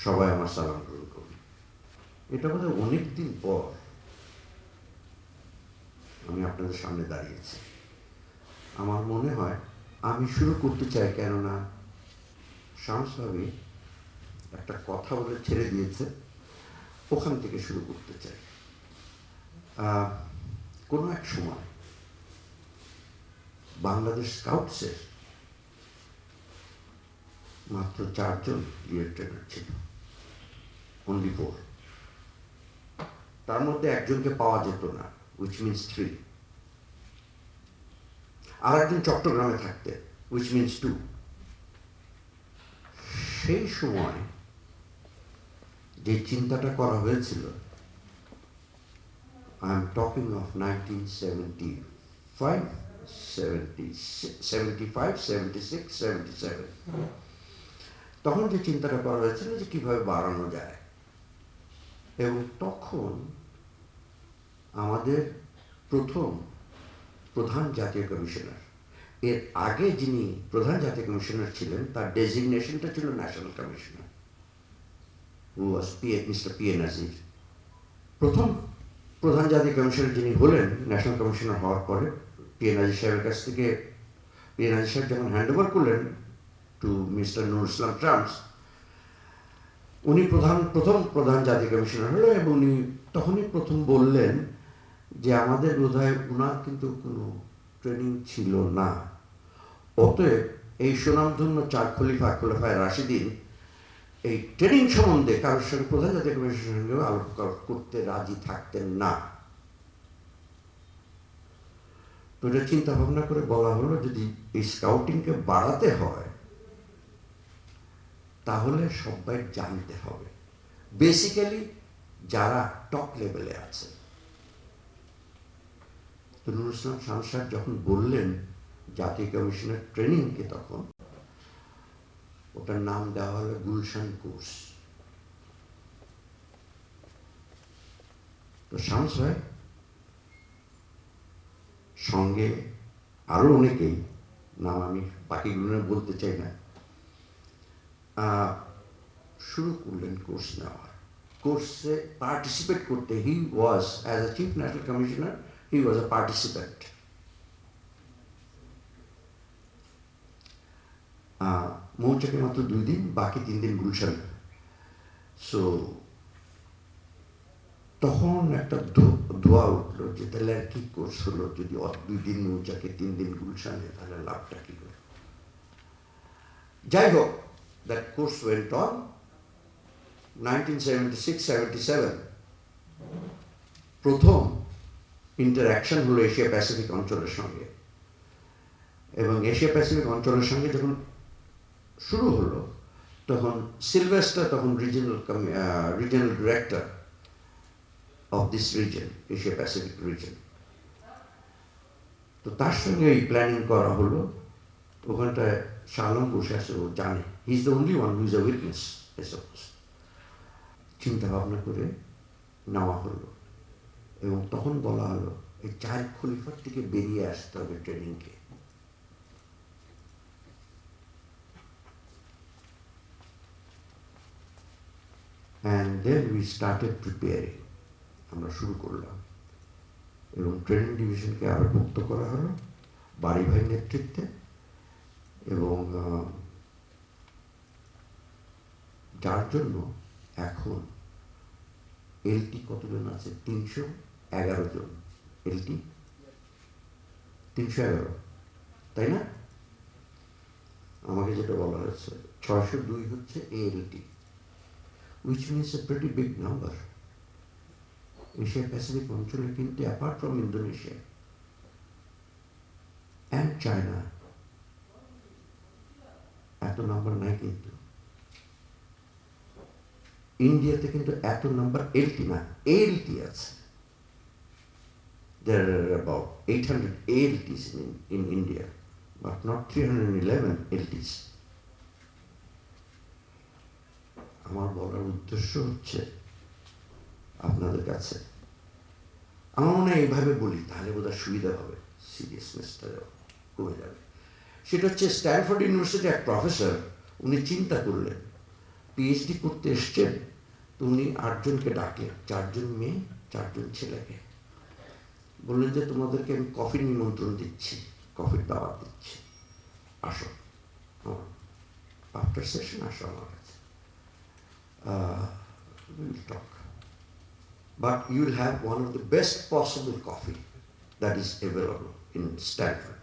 সবাই আমার সালাম গ্রহণ করুন। এটা বোধহয় অনেকদিন পর আমি আপনাদের সামনে দাঁড়িয়েছি। আমার মনে হয় আমি শুরু করতে চাই, কেননা শামস ভাবি একটা কথা বলে ছেড়ে দিয়েছে, ওখান থেকে শুরু করতে চাই। কোনো এক সময় বাংলাদেশ স্কাউটসের মাত্র 4 জন লিডার ট্রেনার ছিল, অনলি 4। তার মধ্যে একজনকে পাওয়া যেত না, উইচ মিনস 3। আর একজন চট্টগ্রামে থাকতেন, উইচ মিনস 2। সেই সময় যে চিন্তাটা করা হয়েছিল, আই এম টকিং অফ 1975, 76, 77, তখন যে চিন্তাটা করা হয়েছিল যে কিভাবে বাড়ানো যায়। এবং তখন আমাদের প্রথম প্রধান জাতীয় কমিশনার, এর আগে যিনি প্রধান জাতীয় কমিশনার ছিলেন তার ডেজিগনেশনটা ছিল national commissioner, who was mister P A Nazir. প্রথম প্রধান জাতীয় কমিশনার যিনি হলেন ন্যাশনাল কমিশনার হওয়ার পরে, পি এ নাজির সাহেবের কাছ থেকে পি এ নাজির সাহেব যখন হ্যান্ড ওভার করলেন two mister Nurul Islam Trump's, উনি প্রথম প্রধান জাতীয় কমিশনার হলো। এবং উনি তখনই প্রথম বললেন যে আমাদের বোধহয় উনার কিন্তু কোনো ট্রেনিং ছিল না, অতএব এই সুনামধন্য 4 খলিফায় রাশিদিন এই ট্রেনিং সম্বন্ধে কারোর সঙ্গে প্রধান জাতীয় কমিশনের সঙ্গে আলোচনা করতে রাজি থাকতেন না। তো এটা চিন্তা ভাবনা করে বলা হলো যদি এই স্কাউটিংকে বাড়াতে হয় তাহলে সবাই জানতে হবে, বেসিক্যালি যারা টপ লেভেলে আছে। তো নুরুল ইসলাম সাংসদ যখন বললেন জাতীয় কমিশনের ট্রেনিংকে, তখন ওটার নাম দেওয়া হলো গুলশান কোর্স। তো শামস ভাই সঙ্গে আরো অনেকেই, নাম আমি বাকিগুলো বলতে চাই না, শুরু করলেন কোর্স নেওয়ার। কোর্সে পার্টিসিপেট করতে he was, as a chief national commissioner, he was a participant. মৌচাকে মাত্র 2 দিন, বাকি 3 দিন গুলশান। সো তখন একটা ধোয়া উঠলো যে তাহলে আর কি কোর্স হলো, যদি 2 দিন মৌচাকে 3 দিন গুলশানে, তাহলে লাভটা কি হলো। যাই হোক, that course went on. 1976-77 প্রথম ইন্টারঅ্যাকশন হলো এশিয়া প্যাসিফিক অঞ্চলের সঙ্গে। এবং এশিয়া প্যাসিফিক অঞ্চলের সঙ্গে যখন শুরু হলো, তখন সিলভেস্টার তখন regional director of this reason, Asia Pacific reason. তো তার সঙ্গে এই প্ল্যানিং করা হলো। ওখানটায় শালম বসে আছে, ও জানে, he is the only one who is a witness, I suppose. চিন্তা ভাবনা করে নেওয়া হলো এবং তখন বলা হলো এই 4 খলিফার থেকে বেরিয়ে আসতে হবে ট্রেনিংকে। And then we started preparing. আমরা শুরু করলাম এবং ট্রেনিং ডিভিশনকে আরো মুক্ত করা হলো বাড়ি ভাই নেতৃত্বে। এবং যার জন্য এখন এলটি কতজন আছে? 311 জন এলটি, 311, তাই না? আমাকে যেটা বলা হয়েছে 602 হচ্ছে ALT, which means a pretty big number. Asia Pacific অঞ্চলে কিন্তু apart from Indonesia and China এত নাম্বার নাই। কিন্তু ইন্ডিয়াতে কিন্তু এত নাম্বার এলটি না, এএলটি আছে। There are about 800 ALTs in India, but not 311 LTs. আমার বলার উদ্দেশ্য হচ্ছে আপনাদের কাছে, আমার মনে হয় এইভাবে বলি তাহলে বোধহয় সুবিধা হবে, সিরিয়াসনেসটা কমে যাবে। সেটা হচ্ছে স্ট্যানফোর্ড ইউনিভার্সিটির এক প্রফেসর, উনি চিন্তা করলেন পিএইচডি করতে এসছেন, তো উনি 8 জনকে ডাকলেন, 4 জন মেয়ে 4 জন ছেলেকে। বললেন যে তোমাদেরকে আমি কফির নিমন্ত্রণ দিচ্ছি, কফির দাওয়াত দিচ্ছি, আসো আফটার সেশন, আসো আমার কাছে, we'll talk. But you'll have one of the best possible coffee that is available in Stanford.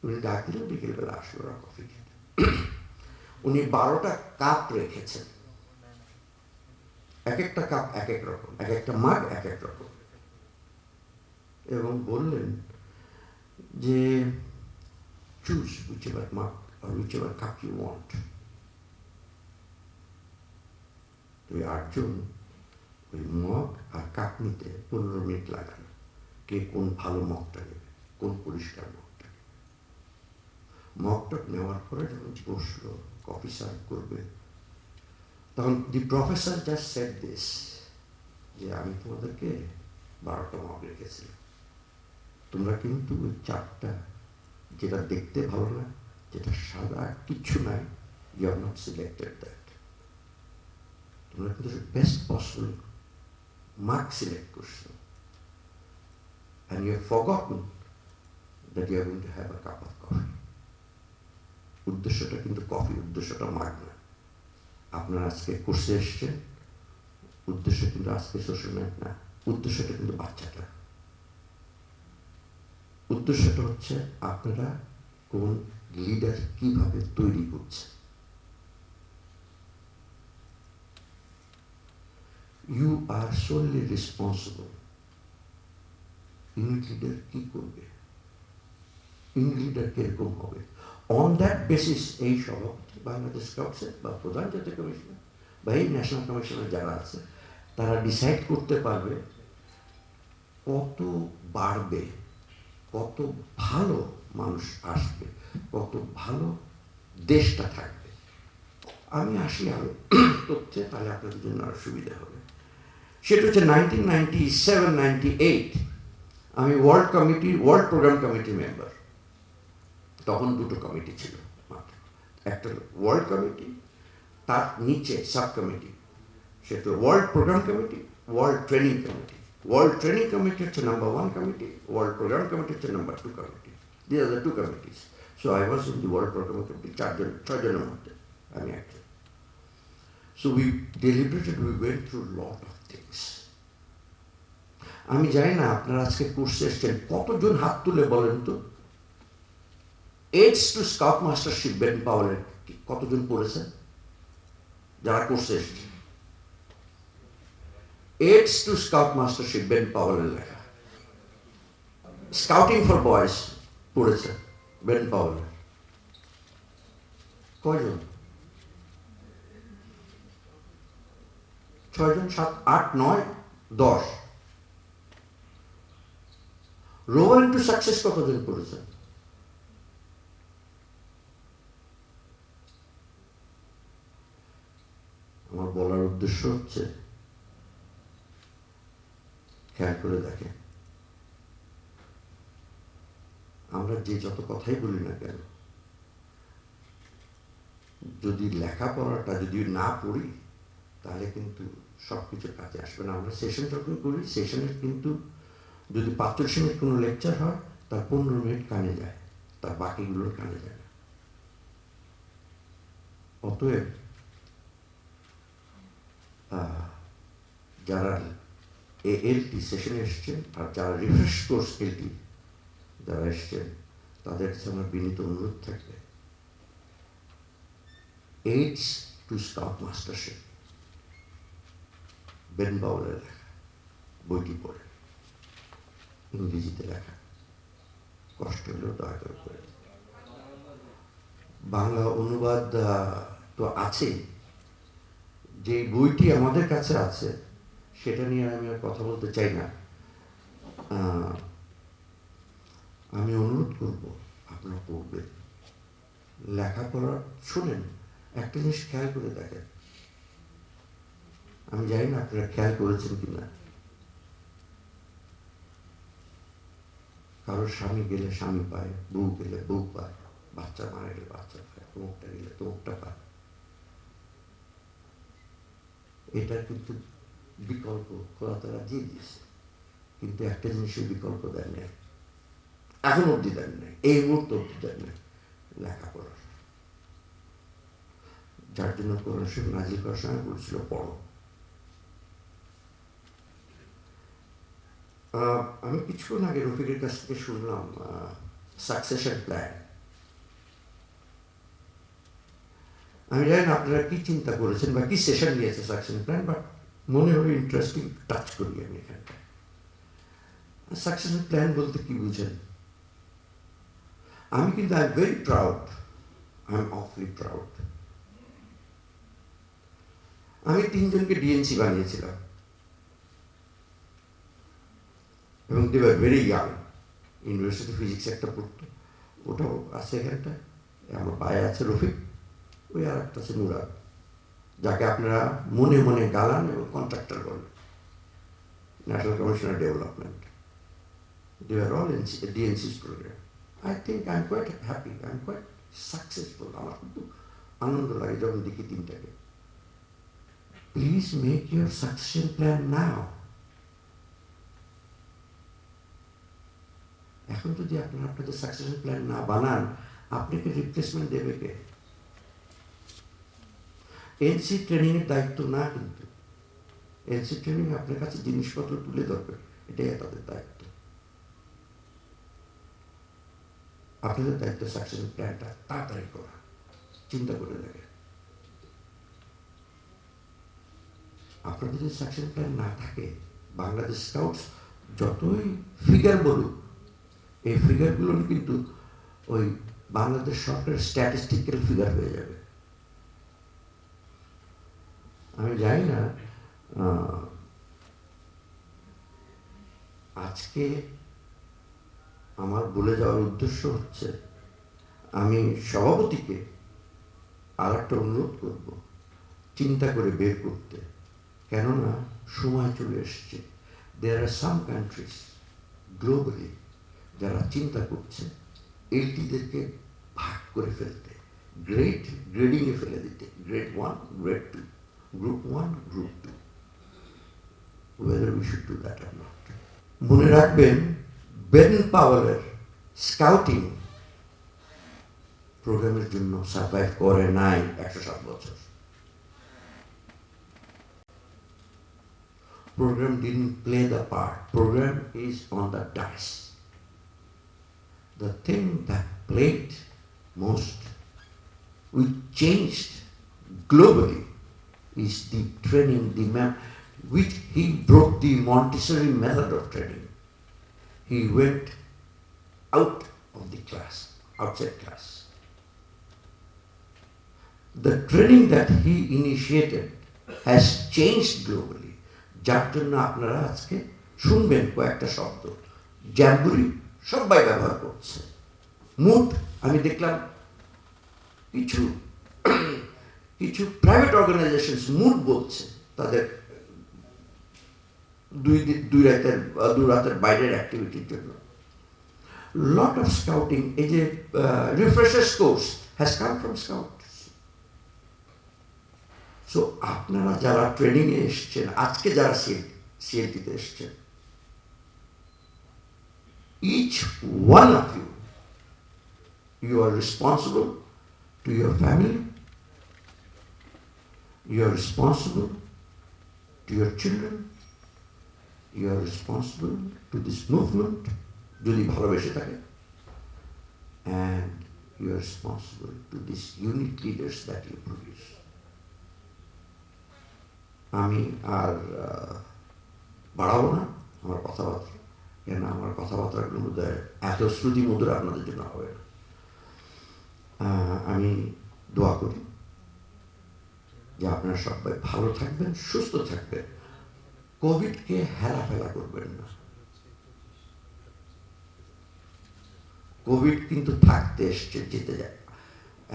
উনি ডাক দিলেন, বিকেলবেলা আসলো ওরা কফি খেতে। উনি 12টা কাপ রেখেছেন, এক একটা কাপ এক এক রকম, এক একটা মাগ এক এক রকম, এবং বললেন যে choose whichever mug or whichever cup you want. তো 8 জন ওই মগ আর কাপ নিতে 15 মিনিট লাগালো, কে কোন ভালো মগটা নেবে, কোন পরিষ্কার মগটা নেবে। মগটা নেওয়ার পরে যখন বসলো কফি সার্ভ করবে, তখন দি প্রফেসর জাস্ট সেড দিস, যে আমি তোমাদেরকে 12টা মগ রেখেছিলাম, তোমরা কিন্তু ওই 4টা যেটা দেখতে ভালো না, যেটা সাদা কিচ্ছু নাই, you are not selected that, তোমরা কিন্তু বেস্ট পসিবল মার্ক সিলেক্ট করছো, and you have forgotten that you are going to have a cup of coffee. উদ্দেশ্যটা কিন্তু কফি, উদ্দেশ্যটা মার্ক না। আপনারা আজকে কোর্সে এসছেন, উদ্দেশ্য কিন্তু আজকে সোশ্যাল নাইট না, উদ্দেশ্যটা কিন্তু বাচ্চাটা। উদ্দেশ্যটা হচ্ছে আপনারা কোন লিডার কিভাবে তৈরি করছে। You are solely responsible unit leader কি করবে, ইউনিট লিডার কিরকম হবে। অন দ্যাট বেসিস এই সভাপতি বাংলাদেশ স্কাউটসের বা প্রধান জাতীয় কমিশনার বা এই ন্যাশনাল কমিশনার যারা আছে, তারা ডিসাইড করতে পারবে কত বাড়বে, কত ভালো মানুষ আসবে, কত ভালো দেশটা থাকবে। আমি আসি আরো তথ্যে, তাহলে আপনাদের জন্য আরো সুবিধা হবে। সেটা হচ্ছে 1997-98 আমি ওয়ার্ল্ড প্রোগ্রাম কমিটির মেম্বার। তখন 2টো কমিটি ছিল মাত্র, একটা ওয়ার্ল্ড কমিটি, তার নিচে সাব কমিটি, সেটা world program committee, world training committee. World training committee হচ্ছে number 1 committee, world program committee হচ্ছে number 2 committee. This are the 2 committees. So I was in the world program committee, 6 জনের মধ্যে আমি একজন। So we deliberated, we went through lot of things. আমি জানি না আপনারা আজকে কোর্সে এসছেন, কতজন হাত তুলে বলেন তো AIDS two scout mastership Ben পাওয়ালের কতজন পড়েছেন যারা কোর্সে এসছেন? AIDS two scout mastership Ben পাওয়ালের লেখা। স্কাউটিং ফর বয়েজ পড়েছেন বেন পাওয়ালের কয়জন? 6 জন, 7, 8, 9, 10। রোভার টু সাকসেস কতজন পড়েছেন? আমার বলার উদ্দেশ্য হচ্ছে, খেয়াল করে দেখেন, আমরা যে যত কথাই বলি না কেন, যদি লেখাপড়াটা যদি না পড়ি, তাহলে কিন্তু সবকিছু কাজে আসবে না। আমরা সেশন যখন করি, সেশনের কিন্তু যদি 45 মিনিট কোনো লেকচার হয়, তার 15 মিনিট কানে যায়, তার বাকিগুলোর কানে যায় না। অতএব যারা এলটি সেশনে এসছেন আর যারা রিফ্রেশ কোর্স এলটি যারা এসছেন, তাদের কাছে আমার বিনীত অনুরোধ থাকবে, AIDS two scout mastership Ben পাওয়ালের লেখা বইটি পড়ে, ইংরেজিতে লেখা, কষ্ট হলেও দয়া করে পড়ে। বাংলা অনুবাদ তো আছে, যে বইটি আমাদের কাছে আছে সেটা নিয়ে আমি আর কথা বলতে চাই না। আমি অনুরোধ করব আপনারা পড়বেন, লেখাপড়া শোনেন। একটা জিনিস খেয়াল করে দেখেন, আমি জানি না আপনারা খেয়াল করেছেন কিনা, কারোর স্বামী গেলে স্বামী পায়, বউ গেলে বউ পায়, বাচ্চা মারা গেলে বাচ্চা পায়, তমুকটা গেলে তমুকটা পায়। এটা কিন্তু বিকল্প খোলা তারা দিয়ে দিয়েছে, কিন্তু একটা জিনিসের বিকল্প দেন নাই, এখন অব্দি দেন নাই, এই মুহূর্তে অব্দি দেন নাই, লেখাপড়ার। যার জন্য কোরআন শরীফ নাজিল করার সময় বলছিল পড়ো। আমি কিছুক্ষণ আগে রফিকের কাছ থেকে শুনলাম সাকসেশন প্ল্যান। আমি জানি না আপনারা কি চিন্তা করেছেন বা কি সেশন নিয়েছে সাকসেশন প্ল্যান, বাট মনে হলো ইন্টারেস্টিং, টাচ করি আমি এখানটা। সাকসেশন প্ল্যান বলতে কি বুঝেন? আমি কিন্তু I am very proud, I am awfully proud. আমি 3 জনকে ডিএনসি বানিয়েছিলাম এবং they were very young. University physics একটা পড়তো, ওটাও আছে এখানটা। আমার পায়ে আছে রফিক, ওই আর একটা আছে মুরাদ, যাকে আপনারা মনে মনে গালান এবং কন্ট্রাক্টর বলেন, national commissioner development. They were all in DNC's program. I think I'm quite happy, I'm quite successful. আমার কিন্তু আনন্দ লাগে যখন দেখি তিনটাকে। Please make your succession plan now. এখন যদি আপনারা আপনাদের সাকসেশন প্ল্যান না বানান, আপনাকে রিপ্লেসমেন্ট দেবে কে? এনসি ট্রেনিং এর দায়িত্ব না, কিন্তু এনসি ট্রেনিং আপনার কাছে জিনিসপত্র তুলে ধরবে, এটাই তাদের দায়িত্ব। আপনাদের দায়িত্ব সাকসেশন প্ল্যানটা তাড়াতাড়ি করা। চিন্তা করে দেখেন, আপনাদের যদি সাকসেশন প্ল্যান না থাকে, বাংলাদেশ স্কাউটস যতই ফিগার বলুক, এই ফিগারগুলো কিন্তু ওই বাংলাদেশ সরকারের স্ট্যাটিস্টিক্যাল ফিগার হয়ে যাবে। আমি জানি না আজকে আমার বলে যাওয়ার উদ্দেশ্য হচ্ছে, আমি সভাপতিকে আর একটা অনুরোধ করব, চিন্তা করে বের করতে, কেননা সময় চলে এসছে। দেয়ার আর সাম কান্ট্রিজ গ্লোবালি যারা চিন্তা করছে এলটিদেরকে ভাগ করে ফেলতে, গ্রেডিংয়ে ফেলে দিতে, grade 1, grade 2, group 1, group 2, whether we should do that or not. মনে রাখবেন, বেন পাওয়েলের স্কাউটিং প্রোগ্রামের জন্য সার্ভাইভ করে নাই 107 বছর। Program didn't play the part. Program is on the dice. The thing that played most, which changed globally, is the training, which he broke the Montessori method of training. He went out of the class, outside class. The training that he initiated has changed globally. যার জন্য আপনারা আজকে শুনবেন কয়েকটা শব্দ, জ্যাম্বুরি সবাই ব্যবহার করছে, মুড আমি দেখলাম কিছু প্রাইভেট অর্গানাইজেশন মুড বলছে তাদের দুই রাতের বাইরের অ্যাক্টিভিটির জন্য। লট অফ স্কাউটিং, এই যে refreshers course has come from scout. So আপনারা যারা ট্রেনিংয়ে এসছেন, আজকে যারা সিএলটিতে এসছেন, each one of you, you are responsible to your family, you are responsible to your children, you are responsible to this movement, যদি ভালোবেসে থাকে, and you are responsible to these unique leaders that you produce. আমি আর বাড়াবো না আমার কথাবার্তা, কেন আমার কথাবার্তাগুলোর মধ্যে এত শ্রুতি মধুর আপনাদের জন্য হবে না। আমি দোয়া করি যে আপনারা সবাই ভালো থাকবেন, সুস্থ থাকবেন, কোভিডকে হেলাফেলা করবেন না। কোভিড কিন্তু থাকতে এসছে, যেতে যায়,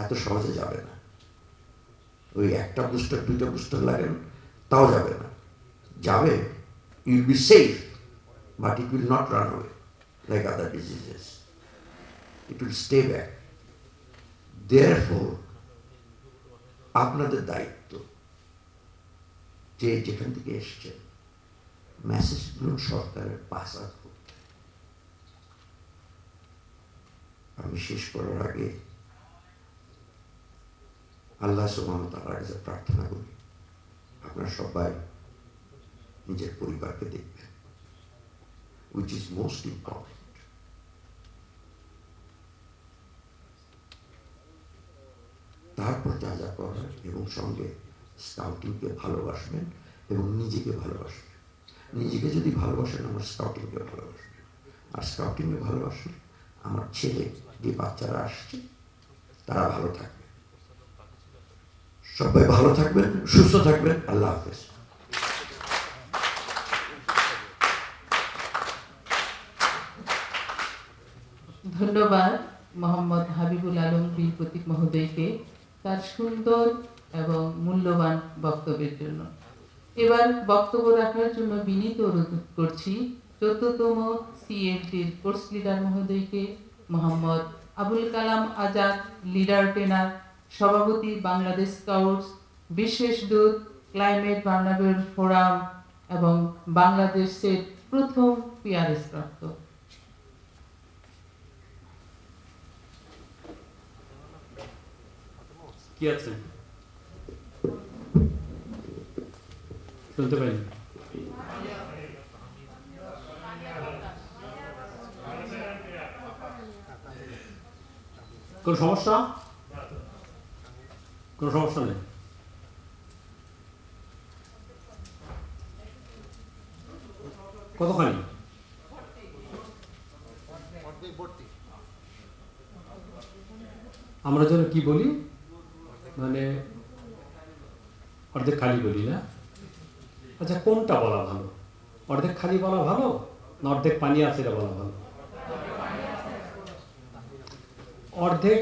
এত সহজে যাবে না। ওই একটা বুস্টার, 2টা বুস্টার লাগেন, তাও যাবে না। যাবে, you'll be safe, but it will not run away like other diseases, it will stay back. Therefore আপনাদের দায়িত্ব, যে যেখান থেকে এসছেন, মেসেজগুলো সরকারের পাস আউট করতে। আমি শেষ করার আগে আল্লাহ সুবহানাহু ওয়া তাআলার কাছে প্রার্থনা করি, আপনারা সবাই নিজের পরিবারকে দেখবেন, which is most important. তারপর যা যা করার, এবং সঙ্গে স্কাউটিংকে ভালোবাসবেন এবং নিজেকে ভালোবাসবেন। নিজেকে যদি ভালোবাসেন, আমার স্কাউটিংকে ভালোবাসবেন, আর স্কাউটিংকে ভালোবাসেন আমার ছেলে, যে বাচ্চারা আসছে তারা ভালো থাকবে। সবাই ভালো থাকবেন, সুস্থ থাকবেন। আল্লাহ হাফেজ। ধন্যবাদ মোহাম্মদ হাবিবুল আলম বীর প্রতীক মহোদয়কে তার সুন্দর এবং মূল্যবান বক্তব্যের জন্য। এবার বক্তব্য রাখার জন্য বিনীত অনুরোধ করছি 14তম সিএলটির কোর্স লিডার মহোদয়কে, মোহাম্মদ আবুল কালাম আজাদ, লিডার ট্রেনার, সভাপতি বাংলাদেশ স্কাউটস, বিশেষ দূত ক্লাইমেট ভার্নাবল ফোরাম এবং বাংলাদেশের প্রথম পিআরএস প্রাপ্ত। কি আছে শুনতে পাইনি? কোন সমস্যা? কোন সমস্যা নেই। কতখানি? আমরা যেন কি বলি, মানে অর্ধেক খালি বলি না? আচ্ছা, কোনটা বলা ভালো? অর্ধেক খালি বলা ভালো না অর্ধেক পানি আছে এটা বলা ভালো? অর্ধেক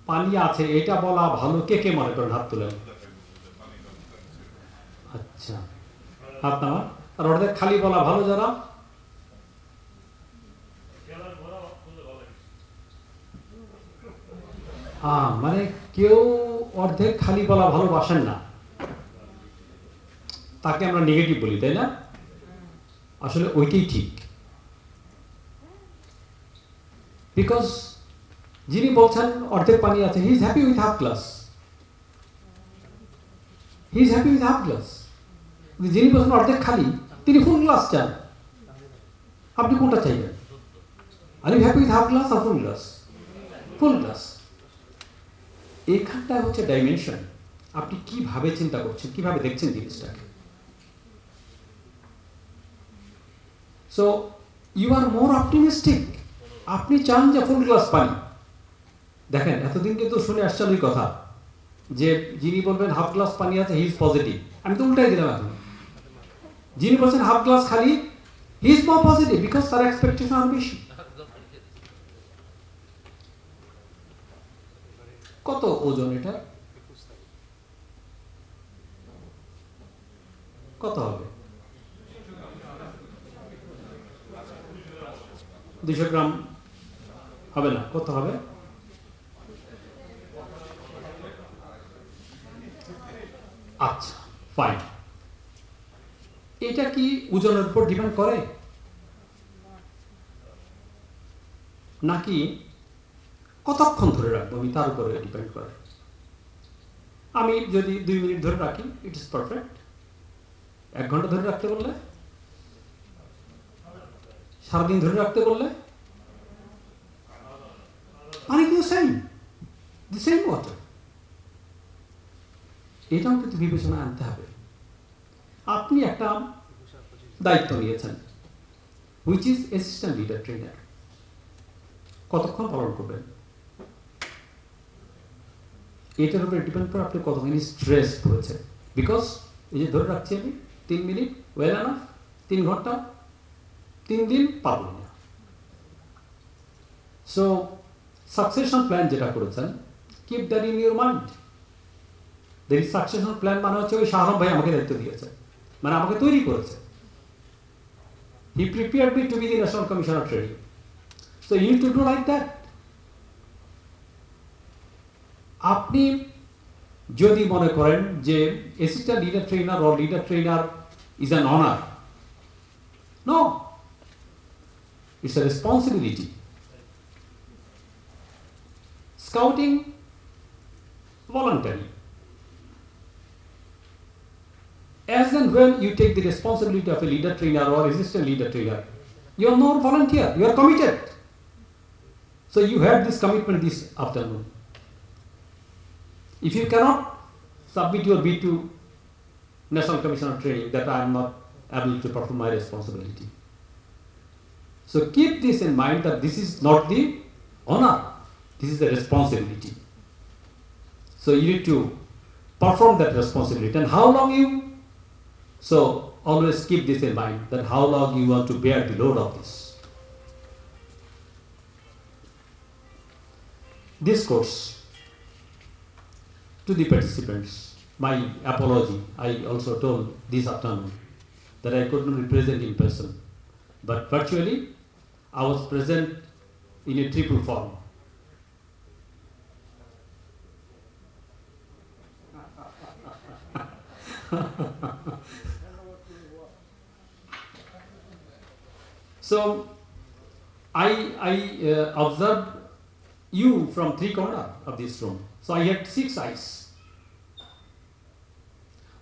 পানি আছে এটা বলা ভালো। কে কে মনে করেন? হাত তুলেন। আচ্ছা, হাত নামা। আর অর্ধেক খালি বলা ভালো যারা? মানে কেউ অর্ধেক খালি বলা ভালোবাসেন না, তাকে আমরা নেগেটিভ বলি, তাই না? আসলে ওইটাই ঠিক। বিকজ যিনি বলছেন অর্ধেক পানি আছে, he is happy with half glass, he is happy with half glass. যিনি বলছেন অর্ধেক খালি, তিনি ফুল গ্লাস চান। আপনি কোনটা চাইবেন? Are you happy with half glass আর ফুল গ্লাস? Full glass. এখানটা হচ্ছে ডাইমেনশন। আপনি কিভাবে চিন্তা করছেন, কিভাবে দেখছেন জিনিসটাকে। So you are more optimistic. আপনি চান যে ফুল গ্লাস পানি। দেখেন, এতদিন কিন্তু শুনে আসছেন ওই কথা যে যিনি বলবেন হাফ গ্লাস পানি আছে, হি ইজ পজিটিভ। আমি তো উল্টাই দিলাম এখন। যিনি বলছেন হাফ গ্লাস খালি, he is more positive, because তার এক্সপেকটেশন আরো বেশি। কত ওজন এটা? কত হবে? 200 গ্রাম হবে না। কত হবে? আচ্ছা, ফাইন। এটা কি ওজনের উপর ডিপেন্ড করে নাকি কতক্ষণ ধরে রাখবো আমি তার উপরে ডিপেন্ড করে? আমি যদি 2 মিনিট ধরে রাখি, ইট ইজ পারফেক্ট। 1 ঘন্টা ধরে রাখতে বললে, সারাদিন ধরে রাখতে বললে, পানি কিন্তু সেম, দি সেম ওয়াটার। এটাও কিন্তু বিবেচনা আনতে হবে। আপনি একটা দায়িত্ব নিয়েছেন, which is assistant leader trainer. কতক্ষণ পালন করবেন এটার উপরে ডিপেন্ড করে আপনি কতখানি স্ট্রেস পড়েছে। বিকজ এই যে ধরে রাখছি আমি 3 মিনিট, ওয়েল এনাফ। 3 ঘন্টা, 3 দিন পারবেন না। সো সাকসেশন প্ল্যান যেটা করেছেন, keep that in your mind. There is succession plan মানে হচ্ছে ওই শাহরুখ ভাই আমাকে দায়িত্ব দিয়েছে, মানে আমাকে তৈরি করেছে। He prepared me to be the national commissioner training. So you need to do like that. আপনি যদি মনে করেন যে assistant leader trainer or leader trainer is an honor, no, it's a responsibility. Scouting, voluntary. As and when you take the responsibility of a leader trainer or assistant leader trainer, you are not volunteer, you are committed. So you had this commitment this afternoon. If you cannot submit your bid to National Commission on Training, that I am not able to perform my responsibility. So keep this in mind that this is not the honor, this is the responsibility. So you need to perform that responsibility. And how long you, so always keep this in mind, that how long you want to bear the load of this. This course, to the participants, my apology. I also told this afternoon that I could not be present in person, but virtually I was present in a triple form. So I observed you from three corners of this room. So I had 6 eyes.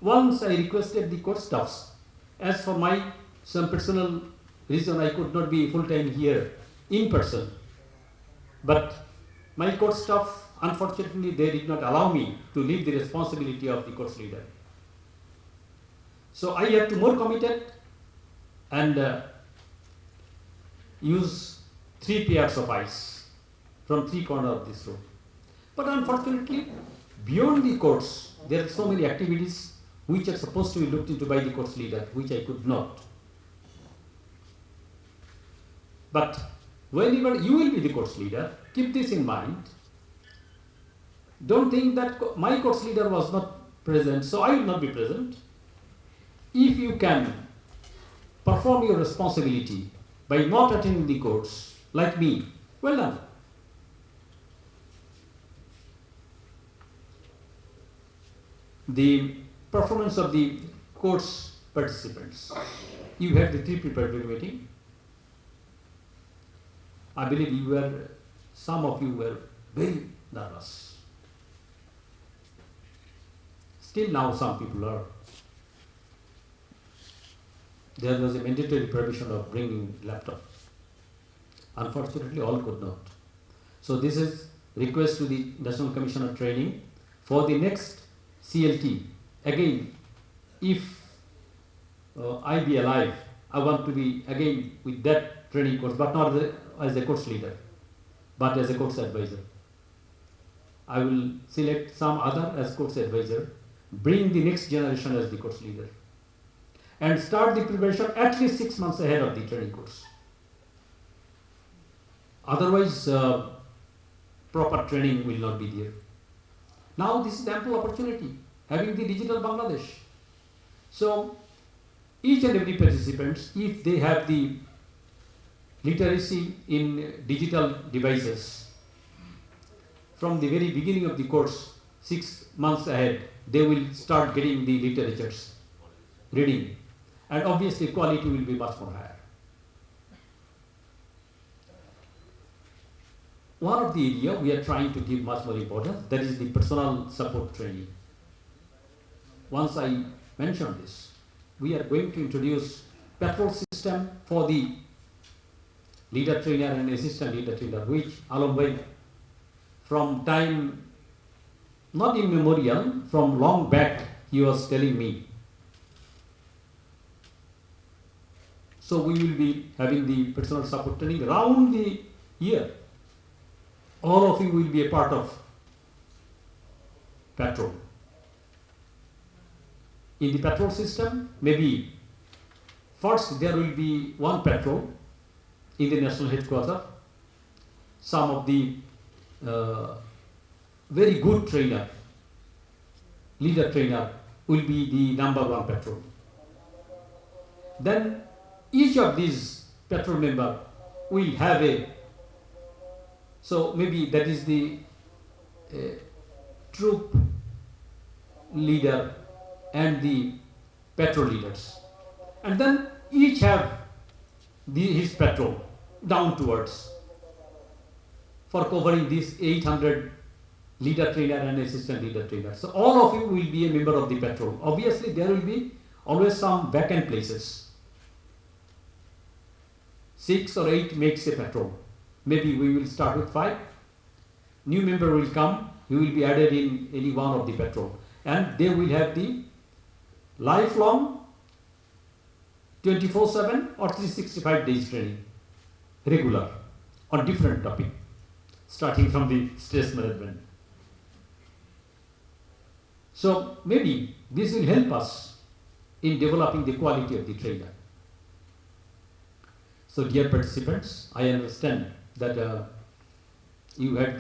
Once I requested the court staffs, as for my some personal reason I could not be full time here in person, but my court staff, unfortunately, they did not allow me to leave the responsibility of the course leader. So I have to more committed and use 3 pairs of eyes from 3 corners of this room. But unfortunately, beyond the courts, there are so many activities which are supposed to be looked into by the course leader, which I could not. But whenever you will be the course leader, keep this in mind. Don't think that my course leader was not present, so I will not be present. If you can perform your responsibility by not attending the courts, like me, well done. The performance of the course participants. You had the 3 preparatory meeting. I believe some of you were very nervous. Still now some people are. There was a mandatory provision of bringing laptop. Unfortunately, all could not. So this is request to the National Commission on Training for the next CLT. Again, if I be alive, I want to be again with that training course, but not as a course leader, but as a course advisor. I will select some other as course advisor, bring the next generation as the course leader, and start the preparation at least 6 months ahead of the training course. Otherwise, proper training will not be there. Now this is ample opportunity, having the digital Bangladesh. So each and every participant, if they have the literacy in digital devices, from the very beginning of the course, 6 months ahead, they will start getting the literatures, reading, and obviously quality will be much more higher. One of the area we are trying to give much more importance, that is the personal support training. Once I mentioned this, we are going to introduce patrol system for the leader trainer and assistant leader trainer, which Alam Bhai, from time not immemorial, from long back, he was telling me. So we will be having the personal support training around the year. All of you will be a part of patrol. In the patrol system, maybe first there will be one patrol in the national headquarters. Some of the very good trainer, leader trainer, will be the number 1 patrol. Then each of these patrol member will have a, so maybe that is the troop leader and the patrol leaders. And then each have his patrol downwards for covering this 800 leader trainer and assistant leader trainer. So all of you will be a member of the patrol. Obviously there will be always some vacant places. 6 or 8 makes a patrol. Maybe we will start with 5. New member will come, you will be added in any one of the patrol, and they will have the lifelong 24/7 or 365 days training, regular, on different topic, starting from the stress management. So maybe this will help us in developing the quality of the trainer. So dear participants, I understand that you had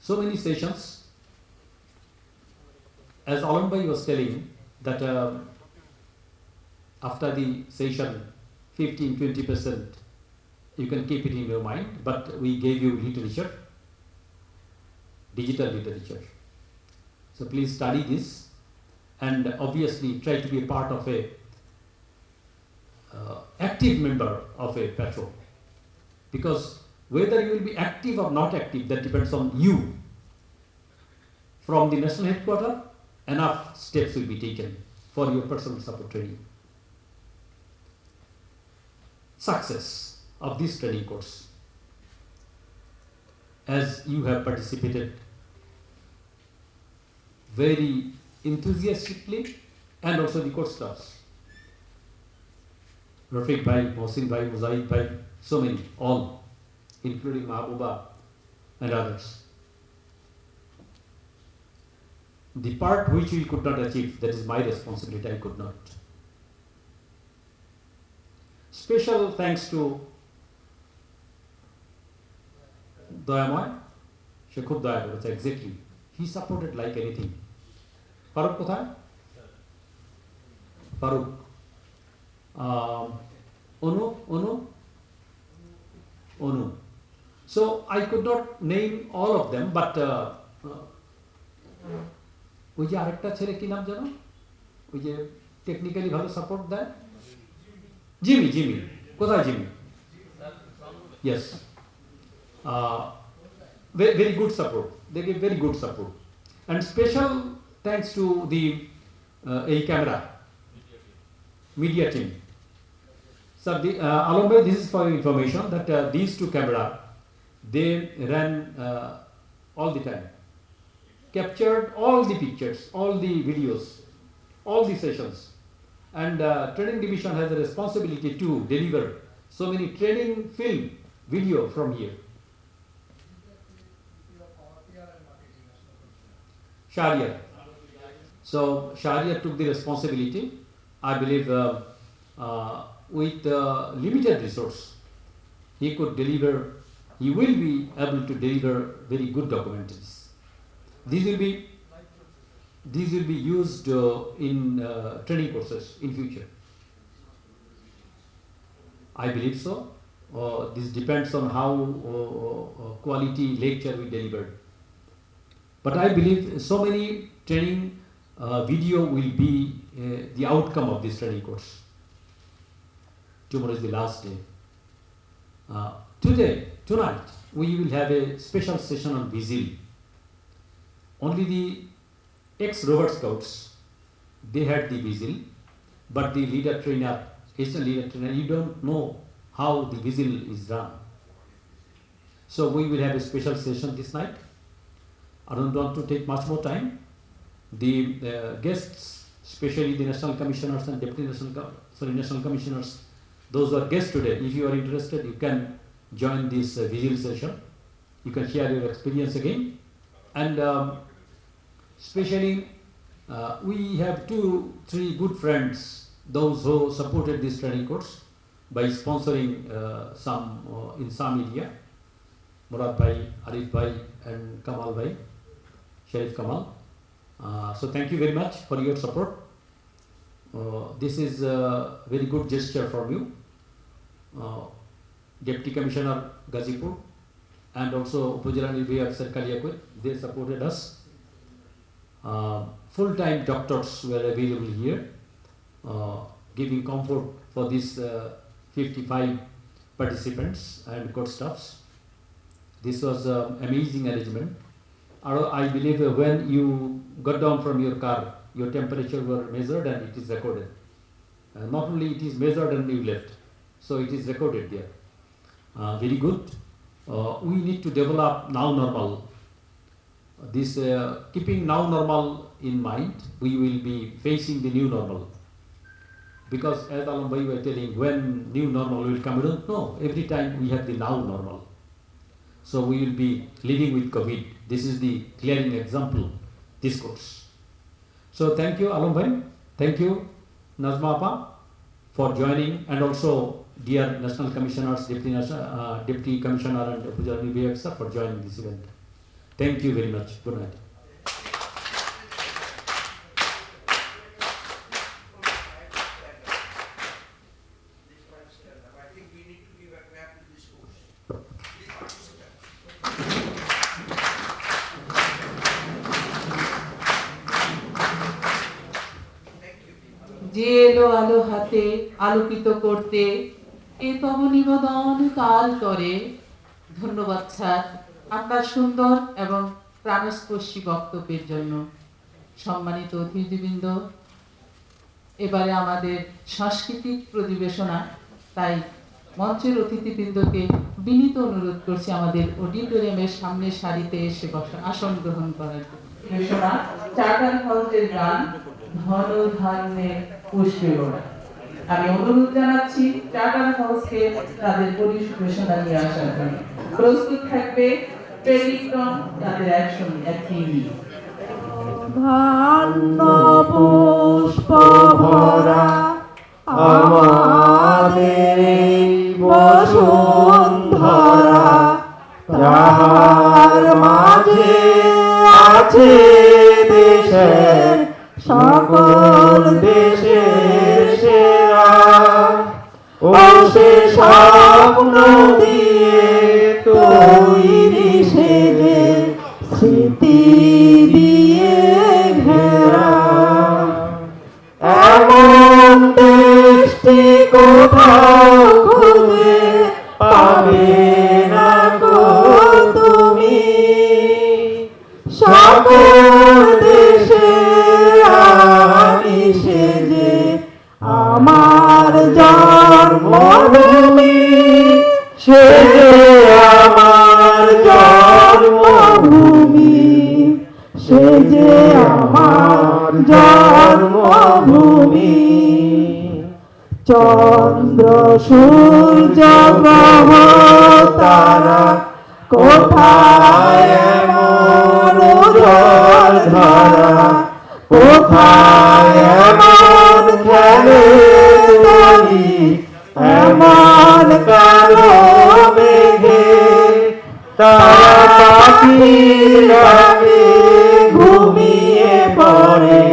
so many sessions. As Alam Bhai was telling that after the session 15-20% you can keep it in your mind, but we gave you literature, digital literature. So please study this and obviously try to be a part of a active member of a patrol, because whether you will be active or not active, that depends on you. From the national headquarters, enough steps will be taken for your personal support training. Success of this training course, as you have participated very enthusiastically, and also the course staffs, Rafiq Bhai, Mohsin Bhai, Muzahid Bhai, so many, all, including Mahbuba and others. The part which we could not achieve, that is my responsibility, I could not. Special thanks to Dayamoy, she khud daya koreche, exactly. He supported like anything. Farooq kothay? Farooq. Onu. So I could not name all of them, but ওই যে আরেকটা ছেলে কি নাম জানো, ওই যে technically ভালো সাপোর্ট দেয়, জিমি কোথায় Jimmy? Yes, very good support, they give very good support. And special thanks to the camera media team. So Alam Bhai, this is for your information that these two camera, they ran all the time, captured all the pictures, all the videos, all the sessions, and training division has a responsibility to deliver so many training film video from here. Shahriar. So Shahriar took the responsibility. I believe with limited resource, he will be able to deliver very good documentaries. These will be used in training courses in future. I believe so. This depends on how quality lecture we delivered. But I believe so many training video will be the outcome of this training course. Tomorrow is the last day. Tonight, we will have a special session on Vigil. Only the ex-Robert Scouts, they had the Vigil, but the leader trainer, you don't know how the Vigil is done. So we will have a special session this night. I don't want to take much more time. The guests, especially the national commissioners and deputy national commissioners, those who are guests today, if you are interested, you can join this Vigil session. You can share your experience again. And especially we have 2-3 good friends, those who supported this training course by sponsoring in some area, Murad Bhai, Arif Bhai and Kamal Bhai, Sharif Kamal. So thank you very much for your support. This is a very good gesture from you. Deputy Commissioner Gazipur and also Upazila Nirvaya Officer Kaliakwet, they supported us. Full-time doctors were available here, giving comfort for these 55 participants and court staffs. This was an amazing arrangement. I believe when you got down from your car, your temperature were measured and it is recorded. Not only it is measured and you left, so it is recorded there. Very good. We need to develop now normal this keeping now normal in mind, we will be facing the new normal. Because as Alam Bhai were telling, when new normal will come, we don't know. Every time we have the now normal. So we will be living with COVID. This is the clearing example, this course. So thank you, Alam Bhai. Thank you, Nazma Appa, for joining, and also dear National Commissioners, Deputy Commissioner and Pujani Vivek sir for joining this event. Thank you very much. Good night. যে এলো আলো হাতে আলোকিত করতে এ তব নিবেদন কার করে। ধন্যবাদ স্যার আপনার সুন্দর এবং প্রাণস্পর্শী বক্তব্যের জন্য। সম্মানিত অতিথিবৃন্দ, এবারে আমাদের সাংস্কৃতিক পরিবেশনা, তাই মঞ্চের অতিথিবৃন্দকে বিনীত অনুরোধ করছি আমাদের অডিটোরিয়ামের সামনের সারিতে এসে আসন গ্রহণ করার জন্য। পরিবেশনা চার্টার হাউসের গান ধন ধান্যে পুষ্পে ভরা। আমি অনুরোধ জানাচ্ছি চার্টার হাউসকে তাদের পরিবেশনা নিয়ে আসার জন্য। প্রস্তুত থাকবে টেলিকম তাদের একই ধান্য পুষ্প ভরা আমাদের বসুন্ধরা, যাহার মাঝে আছে দেশের সকল দেশের সেরা, ও সে স্বপ্ন দিয়ে তৈরি সেজে স্মৃতি দিয়ে ঘেরা। এমন দেশটি কোথাও খুঁজে পাবে না গো তুমি, সকল দেশে আমি সেজে আমার জন্মভূমি, সেজে আমার জন্মভূমি, সেজে আমার জন্মভূমি। চন্দ্র সূর্য গ্রহ তারা কোথায় এমন উজ্জ্বল ধারা, কোথায় এমন খেলে তরি, এমন কালো মেঘে তারা পাখির ডাকে ঘুমিয়ে পড়ে,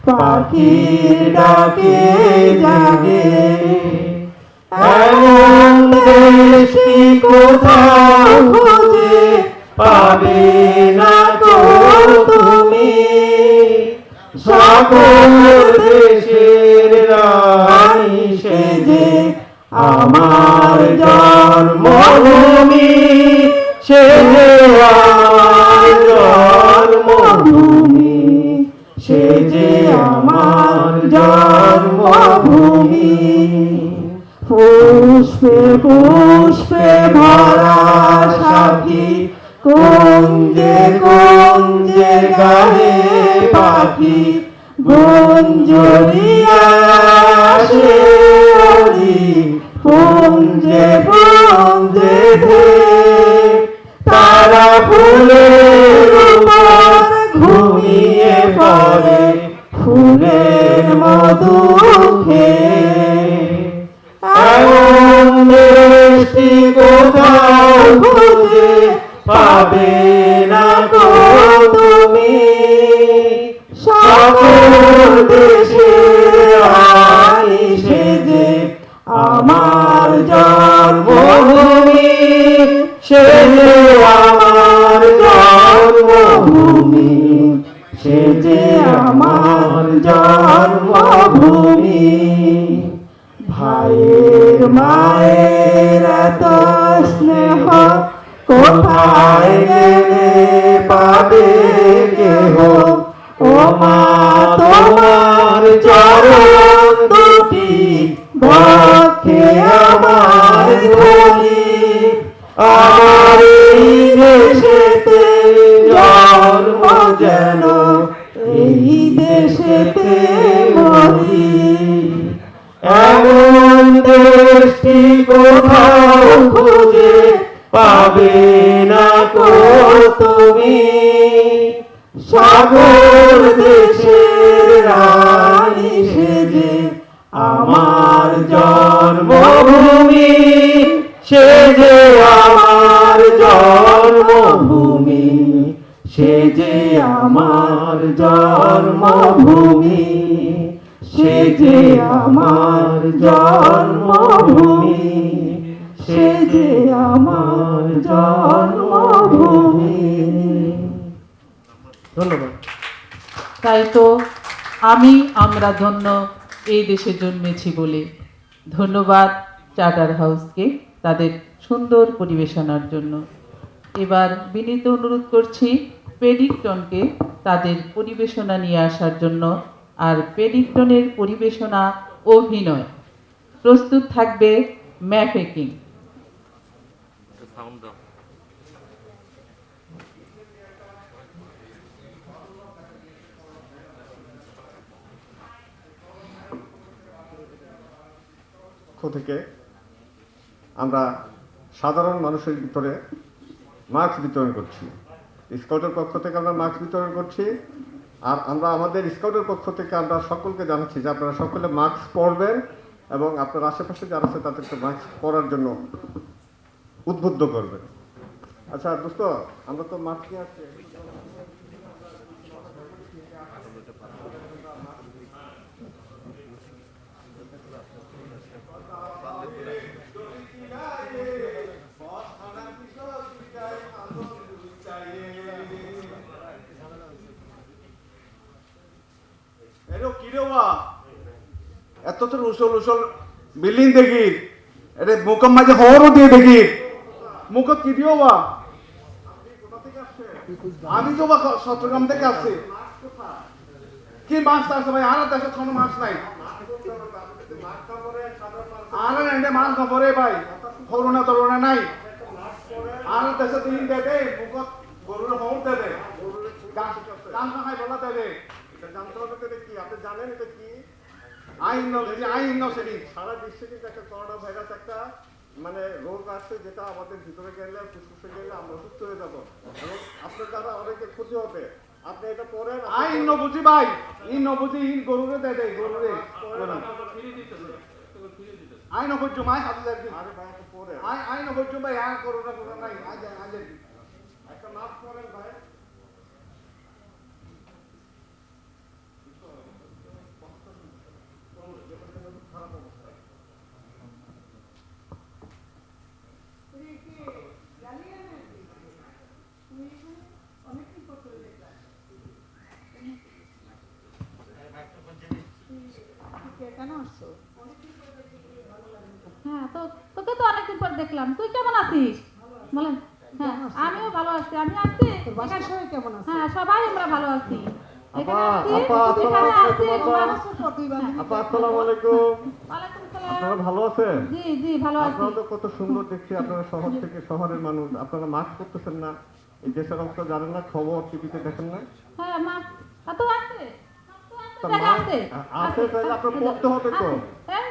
পাখির ডাকে জাগে। এমন দেশটি কোথাও খুঁজে পাবে না গো তুমি, সকল দেশের রানী সেজে আমার জন্মভূমি, সেজে আমার জন্মভূমি, সেজে আমার জন্মভূমি। পুষ্পে পুষ্পে ভরা সাথী, কুঞ্জে কুঞ্জে গায়ে পাখি, গুঞ্জরিয়া আসে ওরি, পুঞ্জে পুঞ্জে ধে তারা ফুলের উপর ঘুমিয়ে পড়ে, ফুলের মধু খেয়ে। এমন দেশটি কোথাও খুঁজে পাবে না গো তুমি, সকল দেশে আমি সেজে আমার জন্মভূমি, সেজে আমার জন্মভূমি, সেজে আমার জন্মভূমি। ভাইয়ের মায়ের এত স্নেহ কোথায় গেলে পাবে কেহ, ও মা তোমার চরণ দুটি বক্ষে আমার ধরি, আমার এই দেশেতে জন্ম দেশটি কোথাও খুঁজে পাবে না কো তুমি, সাগর দেশের রানী সেজে আমার জন্মভূমি, সে যে আমার জন্মভূমি, সে যে আমার জন্মভূমি, সে যে আমার জন্মভূমি, সে যে আমার জন্মভূমি। ধন্যবাদ। তাই তো আমরা ধন্য এই দেশে জন্মেছি বলে। ধন্যবাদ চার্টার হাউসকে তাদের সুন্দর পরিবেশনার জন্য। এবার বিনীত অনুরোধ করছি পেডিংটনকে তাদের পরিবেশনা নিয়ে আসার জন্য। আর পেডিংটনের পরিবেশনা অভিনয় প্রস্তুত থাকবে ম্যাপেকিং। পক্ষ থেকে আমরা সাধারণ মানুষের ভিতরে মাস্ক বিতরণ করছি। স্কাউটের পক্ষ থেকে আমরা মাস্ক বিতরণ করছি। আর আমরা আমাদের স্কাউটের পক্ষ থেকে আমরা সকলকে জানাচ্ছি যে আপনারা সকলে মাস্ক পরবেন এবং আপনার আশেপাশে যারা আছে তাদেরকে মাস্ক পরার জন্য উদ্বুদ্ধ করবেন। আচ্ছা দোস্ত, আমরা তো মাস্ক নিয়ে আসছি। এত তো উসল উসল বিল্ডিং দেখি, এটা মুখম মাঝে খবরও দিয়ে দেখি, মুখ কি দিও বা? আমি তো বা চট্টগ্রাম থেকে আসছি। কি মাস্ক আছে ভাই? আর দেশে কোনো মাস্ক নাই। আর এনে মাস্ক খবরে ভাই, করোনা তরোনা নাই। আর দেশে দিন দে মুখত গরুর খবর দে, গান খাই বলা দে। জানতে হবে কি আপনি জানেন এটা কি? আইন সেটি সারা বিশ্বে কিন্তু একটা করোনা ভাইরাস একটা মানে রোগ আছে যেটা আমাদের ভিতরে গেলে ফুসফুসে গেলে আমরা অসুস্থ হয়ে যাবো এবং আপনার দ্বারা অনেকে ক্ষতি হবে। আপনি এটা পড়েন। আইন বুঝি ভাই, ইন বুঝি ইন গরুরে দে গরুরে আইন হজ্জ মাই হাতে দেখি। আরে ভাই একটা পড়েন। আইন হজ্জ ভাই আর করোনা নাই। আজ একটা মাস্ক পরেন ভাই। হ্যাঁ, তো তোকে তো অনেকদিন পর দেখলাম। তুই কেমন আছিস বলেন? হ্যাঁ, আমিও ভালো আছি। আমি আসছি। হ্যাঁ, সবাই আমরা ভালো আছি। আপনারা ভালো আছেন? জি জি ভালো আছি। আপনারা তো কত সুন্দর দেখছি। আপনারা শহর থেকে শহরের মানুষ, আপনারা মাস্ক করতেছেন না। এই দেশের অবস্থা জানেন না, খবর টিভিতে দেখেন না? হ্যাঁ, মা তো আছে। আছে তাহলে আপনার পড়তে হবে তো। হ্যাঁ,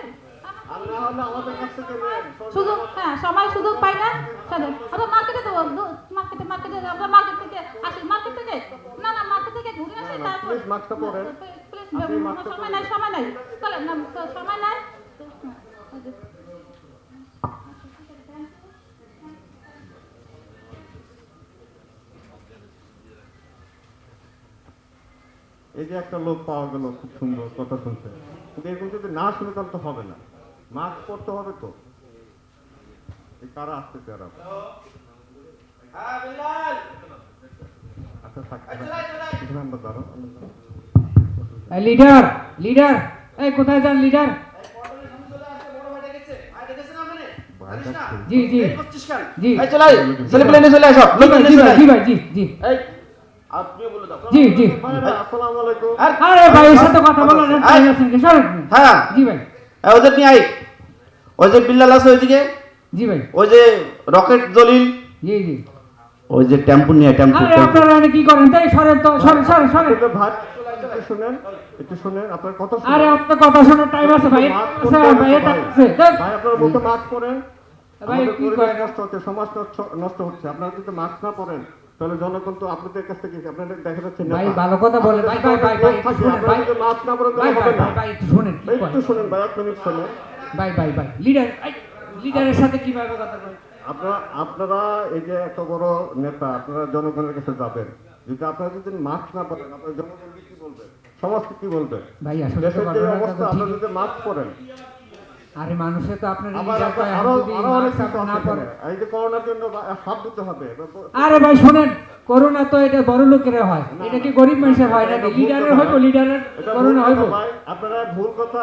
আর না হলে আমাদের কাছ থেকে নেন। সুযোগ, হ্যাঁ সবাই সুযোগ পাই না। আচ্ছা মার্কেটে দেবো, মার্কেটে আমরা মার্কেট থেকে আসি। মার্কেট থেকে না মার্কেট থেকে ঘুরে আসি। তারপর প্লিজ মাস্কটা পরেন। প্লিজ সময় নাই চলেন না, সময় নাই। এই যে একটা লোক পাওয়া গেল, খুব সুন্দর কথা শুনছে, কিন্তু এরকম যদি না শুনে তাহলে তো হবে না। মাস্ক পরতে হবে তো। এই কারা আসতেছে আর আচ্ছা থাক, আমরা দাঁড়াও। লিডার লিডার, এই কোথায় যান লিডার? জি জি জি চলে প্লেনে চলে আসো। জি ভাই জি ভাই জি জি জি জি। আসসালামু আলাইকুম। আরে ভাই এর সাথে কথা বলার টাইম আছে নাকি? সরেন। হ্যাঁ জি ভাই। ওদের নিয়ে আই। ওই যে বিল্লাল আছে ওইদিকে। জি ভাই। ওই যে রকেট জলিল। জি জি। ওই যে টেম্পু নিয়ে টেম্পু। আরে আপনারা কি করেন? তাই সরেন তো, সরেন। ভাই একটু শুনেন, আপনার কথা শুনেন। আরে আপনার কথা শোনার টাইম আছে ভাই, মাস্ক আছে পরতে ভাই, হবে এটা ভাই। আছে। দেখ। ভাই আপনারা মুখে মাস্ক পরেন। ভাই, আমাদের কি পরিবেশ করেন? নষ্ট হচ্ছে, সমাজ নষ্ট হচ্ছে। আপনারা যদি মাস্ক না পরেন তাহলে জনগণ তো আপনাদের কাছ থেকে আপনাদের দেখা যাচ্ছে ভাই নেতা। ভালো কথা বলে ভাই ভাই ভাই ভাই একটু শুনেন ভাই মাস্ক না পরেন ভাই তাহলে ভাই হবে না। ভাই, ভাই একটু শুনেন কি কয়? একটু শুনেন ভাই, 1 মিনিট শুনেন। ভাই ভাই ভাই লিডারের সাথে কিভাবে কথা বলেন? আপনারা এই যে এত বড় নেতা, আপনারা জনগণের কাছে যাবেন, যদি আপনারা যদি মাস্ক না পরেন আপনারা জনগণকে কি বলবেন, সমাজকে কি বলবেন? ভাই আসলে তো দেশের যে ঘটনাটা অবস্থা, তো আপনারা ঠিক। যদি মাস্ক পরেন, আরে মানুষে তো আপনার আবার লিডার কয় আরো যদি আরো অনেক মাস্ক কিছু না আছে পরে। এখানে। এই যে করোনার জন্য হাত দিতে হবে। আরে ভাই শুনেন, করোনা তো এটা বড় লোকেরা হয়, এটা কি গরিব মানুষের হয় নাকি? লিডারের হইব, লিডারের এটা করোনা হইব। ভাই আপনারা ভুল কথা,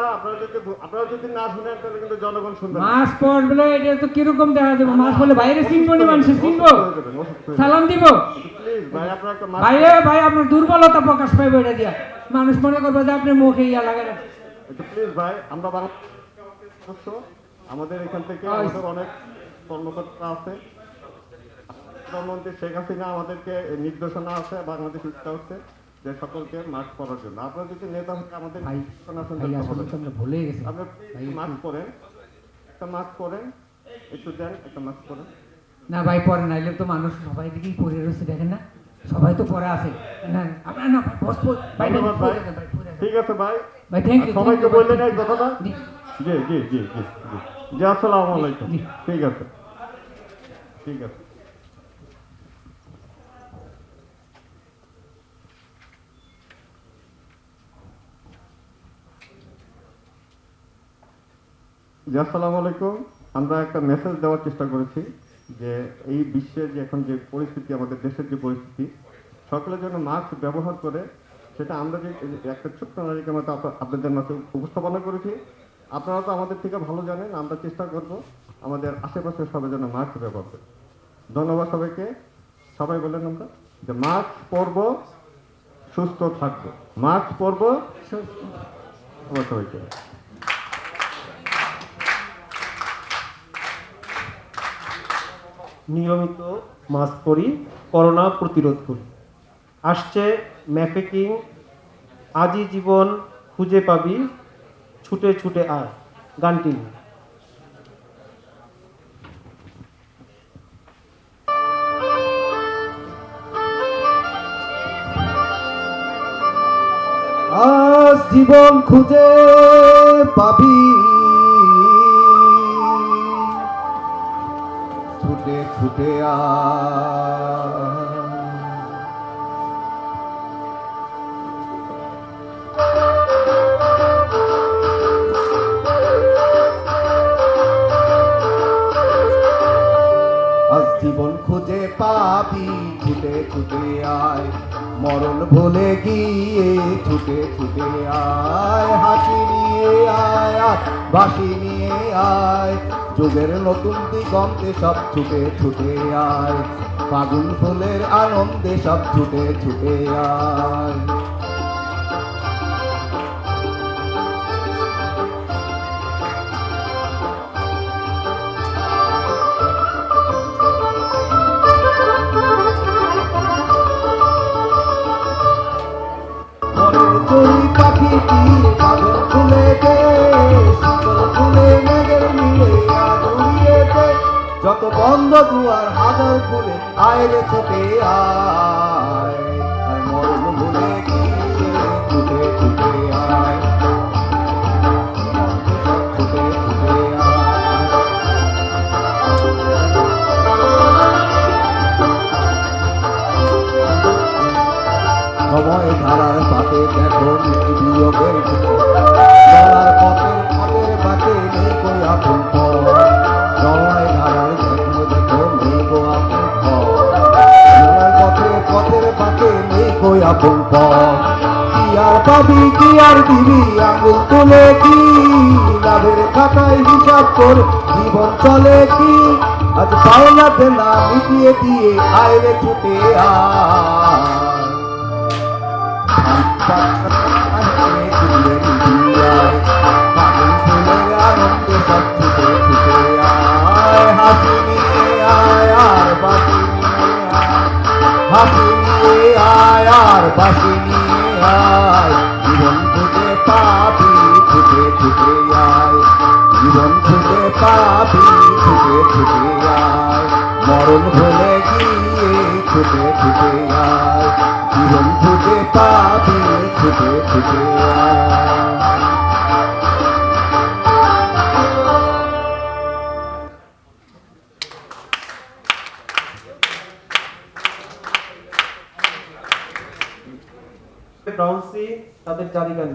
আপনারা যদি না শুনেন তাহলে কিন্তু জনগণ শুনবে না। মাস্ক পরলে এটা তো কিরকম দেখা যাবে? মাস্ক পরলে বাইরে চিনবো নি, মানুষ চিনবো, সালাম দিব। প্লিজ ভাই আপনারা একটা মাস্ক ভাই ভাই আপনার দুর্বলতা প্রকাশ পাইব এটা দিয়া, মানুষ মনে করবে যে আপনি মুখে ইয়া লাগান। একটু প্লিজ ভাই, আমরা বাংলাদেশ সদস্য, আমাদের এখান থেকে আমাদের অনেক কর্মকর্তা আছে। প্রধানমন্ত্রী শেখ হাসিনা আমাদেরকে নির্দেশনা আছে, বাংলাদেশ ইচ্ছা হচ্ছে যে সকলকে মাস্ক পরার জন্য। আপনারা যদি নেতা হতে আমাদের ভাই নির্দেশনা শুনতে ভাই আসলে হবে। তো আমরা ভুলে গেছি। আপনারা মাস্ক পরেন, একটা মাস্ক পরেন, একটু দেন, একটা মাস্ক পরেন। না ভাই পরে নাইলে তো মানুষ সবাই দিকেই পরে রয়েছে, দেখেন না সবাই তো পরে আছে। না আপনার না ভাই বস ভাই ধন্যবাদ ভাই, পরে দেন, ভাই, পরে দেন। ঠিক আছে ভাই। ভাই থ্যাংক ইউ। সবাইকে বললেন এই কথাটা? জি। জি জি জি জি জি জি, আসসালামু আলাইকুম। ঠিক আছে, ঠিক আছে। জি আসসালামু আলাইকুম। আমরা একটা মেসেজ দেওয়ার চেষ্টা করেছি যে এই বিশ্বের যে এখন যে পরিস্থিতি, আমাদের দেশের যে পরিস্থিতি, সকলের জন্য মাস্ক ব্যবহার করে, সেটা আমরা যে একটা ছোট্ট নারীকে মতো আপনাদের মাঝে উপস্থাপনা করেছি। আপনারা তো আমাদের থেকে ভালো জানেন, আমরা চেষ্টা করব আমাদের আশেপাশে সবাই যেন মাস্ক ব্যবহার করে। ধন্যবাদ সবাইকে। সবাই বলেন আমরা যে মাস্ক পরবো, সুস্থ থাকবো, মাস্ক পরবো, সবাইকে। নিয়মিত মাস্ক পরি, করোনা প্রতিরোধ করি। আসছে ম্যাফিকিং, আজই জীবন খুঁজে পাবি, ছুটে ছুটে আয় গানটি নিয়ে। আজ জীবন খুঁজে পাবি, ছুটে ছুটে আয়। আজ জীবন খুঁজে পাবি, ছুটে ছুটে আয়, মরণ ভুলে গিয়ে ছুটে ছুটে আয়, হাসি নিয়ে আয় আর বাঁশি নিয়ে আয়, যুগের নতুন দিগন্তে সব ছুটে ছুটে আয়, ফাগুন ফুলের আনন্দে সব ছুটে ছুটে আয়। চড়ুই পাখিটি বাদল খুলে দে, শীতল খুলে মেঘের নীড়ে আদুরিয়ে দে, যত বন্ধ দুয়ার হাজার খুলে আয় রে ছুটে আয়, আর মরণ ভুলে গিয়ে ছুটে ছুটে আয়, ছুটে ছুটে আয়। সময় ধারার পাতে দেখো বিয়োগের চলার পথের পথের বাটে নেই কই আপন পর, সময় ধারার দেখো দেখো নেই গো আপন পর, চলার পথের বাটে নেই কই আপন পর। কি আর পাবি কি আর দিবি আঙুল তুলে কি, লাভের খাতায় হিসাব করে জীবন চলে কি, আজ পাওনা দেনা মিটিয়ে দিয়ে আয় রে ছুটে আয়। ফাগুন ফুলের আনন্দে সব ছুটে ছুটে আয়, হাসি নিয়ে আয় আর বাঁশি নিয়ে আয়, হাসি নিয়ে আয় আর বাঁশি নিয়ে আয়, জীবন খুঁজে পাবি, ছুটে ছুটে ছুটে আয়, জীবন খুঁজে পাবি ছুটে ছুটে আয়, মরণ ভুলে গিয়ে ছুটে ছুটে আয়, জীবন খুঁজে পাবি ছুটে ছুটে আয়। ব্রাউনসি তাদের জারি গান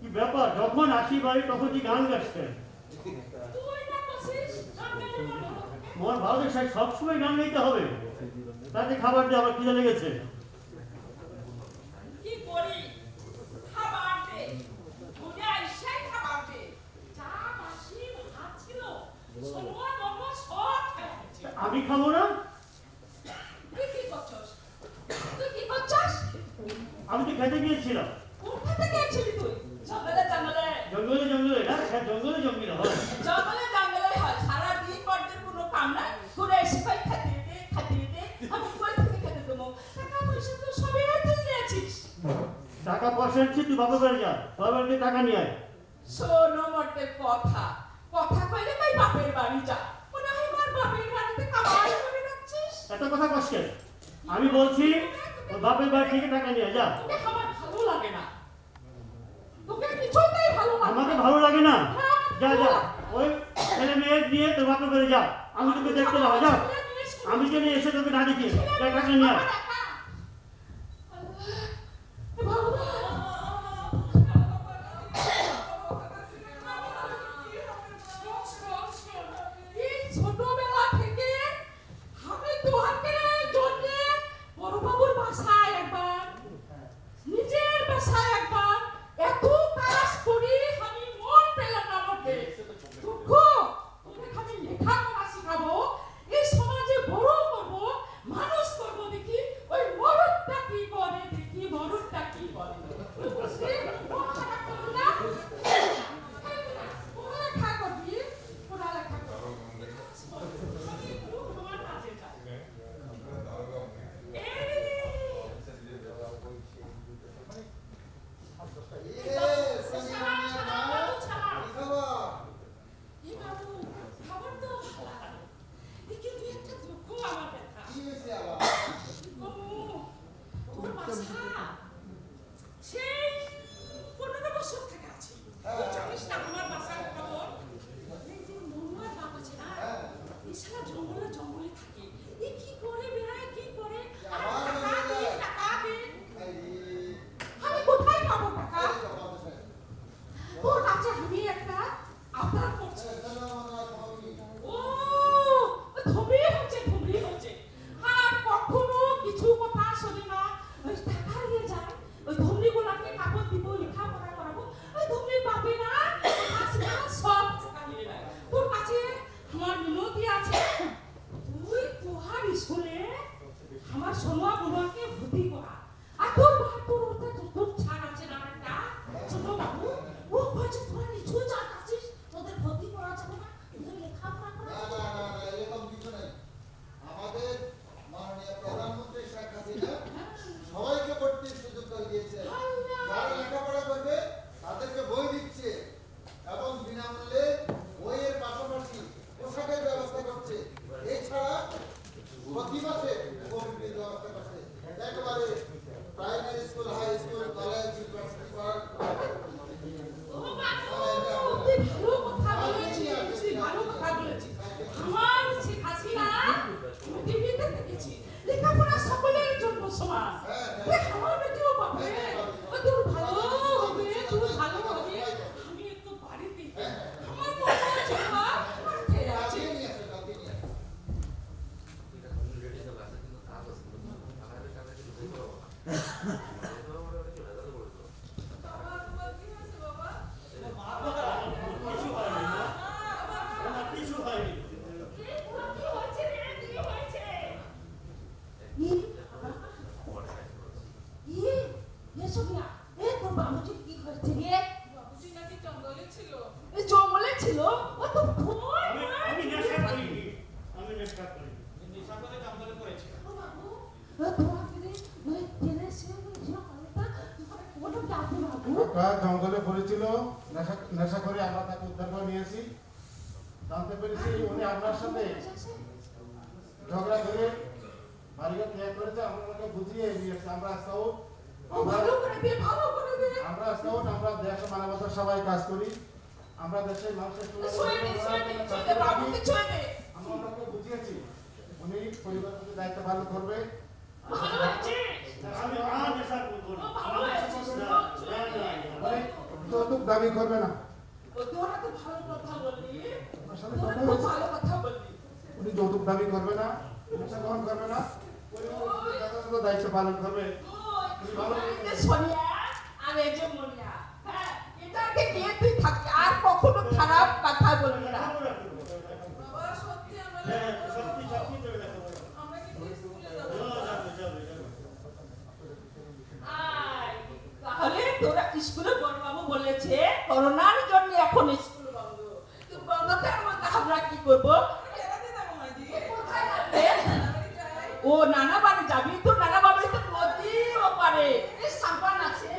কি ব্যাপার, যখন আসি বাড়ি তখন কি গান গাচ্ছেন? মন ভালো দেখে সবসময় গান গাইতে হবে, তাতে খাবার দিয়ে আমার খিদে লেগেছে। আমি খাবো না? আমি তো খেতে গিয়েছিলাম। জঙ্গলে জঙ্গলে না, জঙ্গলে জঙ্গলে হয়, জঙ্গলে জঙ্গলে হয়। সারাদিন পর্যন্ত কোনো কাম নাই, ঘুরে এসে পাই খাতে দে আমি কই থেকে খেতে দেবো? টাকা পয়সা তো সবই তুই নিয়েছিস। টাকা পয়সা হচ্ছে, তুই বাপের বাড়ি যা, বাপের বাড়িতে টাকা নিয়ে আয়। শোনো মতে কথা কইলে কই বাপের বাড়ি যা, মনে হয় আমার বাপের বাড়িতে কামাই করে রাখছিস। এত কথা কষ্ট, আমি বলছি ওর বাপের বাড়ি থেকে টাকা নিয়ে যা। আমার ভালো লাগে না, তোকে কিছুতেই ভালো লাগে না। আমাকে ভালো লাগে না? যা যা, ওই ছেলে মেয়ে নিয়ে তোর বাপের বাড়ি যা, আমি তোকে দেখতে যাবো। যা, আমি যেন এসে তোকে না দেখি, টাকা নিয়ে আয়। ছোটবেলা থেকে আমি তোহাকে জন্য বড়বাবুর বাসায় একবার, নিজের বাসায় একবার এত কাজ করি, আমি মন পেলাম না মতে। দুঃখ, তোকে আমি লেখাপড়া শিখাবো, এই সমাজে বড় করবো, মানুষ করবো, দেখি ওই মরদটা কি করে, দেখি মরদটা কি করে। বুঝলি? পড়ালেখা করবি না? পড়ালেখা করবি, পড়ালেখা করবি। আমার সোনা বুড়াকে ভর্তি করা, আর তোর বাহাদুর ওটা তোর ছাড় আছে না একটা ছোট বাবু, ও কয়েছে তোরা নিচু যা কাছিস তোদের ভর্তি করা ছিল অত ভয় আমি নেশা করিনি, আমি নেশা করিনি। একটা জঙ্গলে পড়েছিল, নেশা করে আমরা তাকে উদ্ধার করে নিয়েছি। জানতে পেরেছি উনি আপনার সাথে ঝগড়া করে বাড়িঘর ত্যাগ করেছে, আমরা ওনাকে বুঝিয়ে নিয়েছি। আমরা স্কাউট, আমরা দেশ মানবতার সবাই কাজ করি। আমরা দেশের মানুষের আমরা ওনাকে বুঝিয়েছি, উনি পরিবার প্রতি দায়িত্ব পালন করবে। যৌতুক দাবি করবে না, উনি যৌতুক দাবি করবে না, নেশা গ্রহণ করবে না, দায়িত্ব পালন করবে। আর কখনো খারাপ কথা বলবি না। তাহলে তোরা স্কুলে বড়বাবু বলেছে করোনার জন্য এখন স্কুল বন্ধ, তো বন্ধটার মধ্যে আমরা কি করবো? ও নানা বাড়ি যাবি তো? নানা বাড়ি তো নদী ওপারে সাম্পান আছে,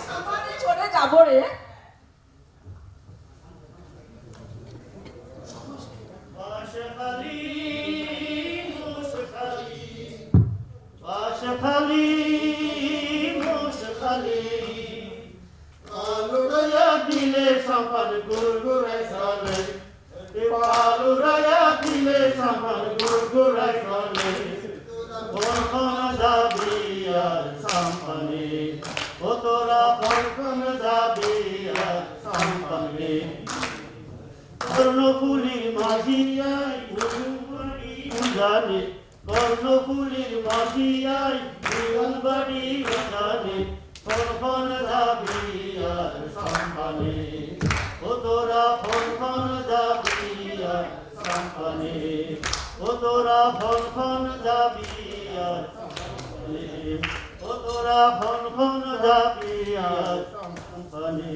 সাম্পানে চলে যাবো রে। দিলে সাপার গুড়গুড়াই চলে, পালুরায়া দিলে সাপার গুড়গুড়াই চলে, কখন যাবি আর সাম্পানে, ও তোরা কখন যাবি আর সাম্পানে। কর্ণফুলির মাঝিয়াই জানে, কর্ণফুলির মাঝিয়াই বাড়ি জানে, কখন যাবি আর সাম্পানে, ও তোরা কখন যাবি আর সাম্পানে, ও তোরা কখন যাবি আর সাম্পানে, ও তোরা কখন যাবি আর সাম্পানে।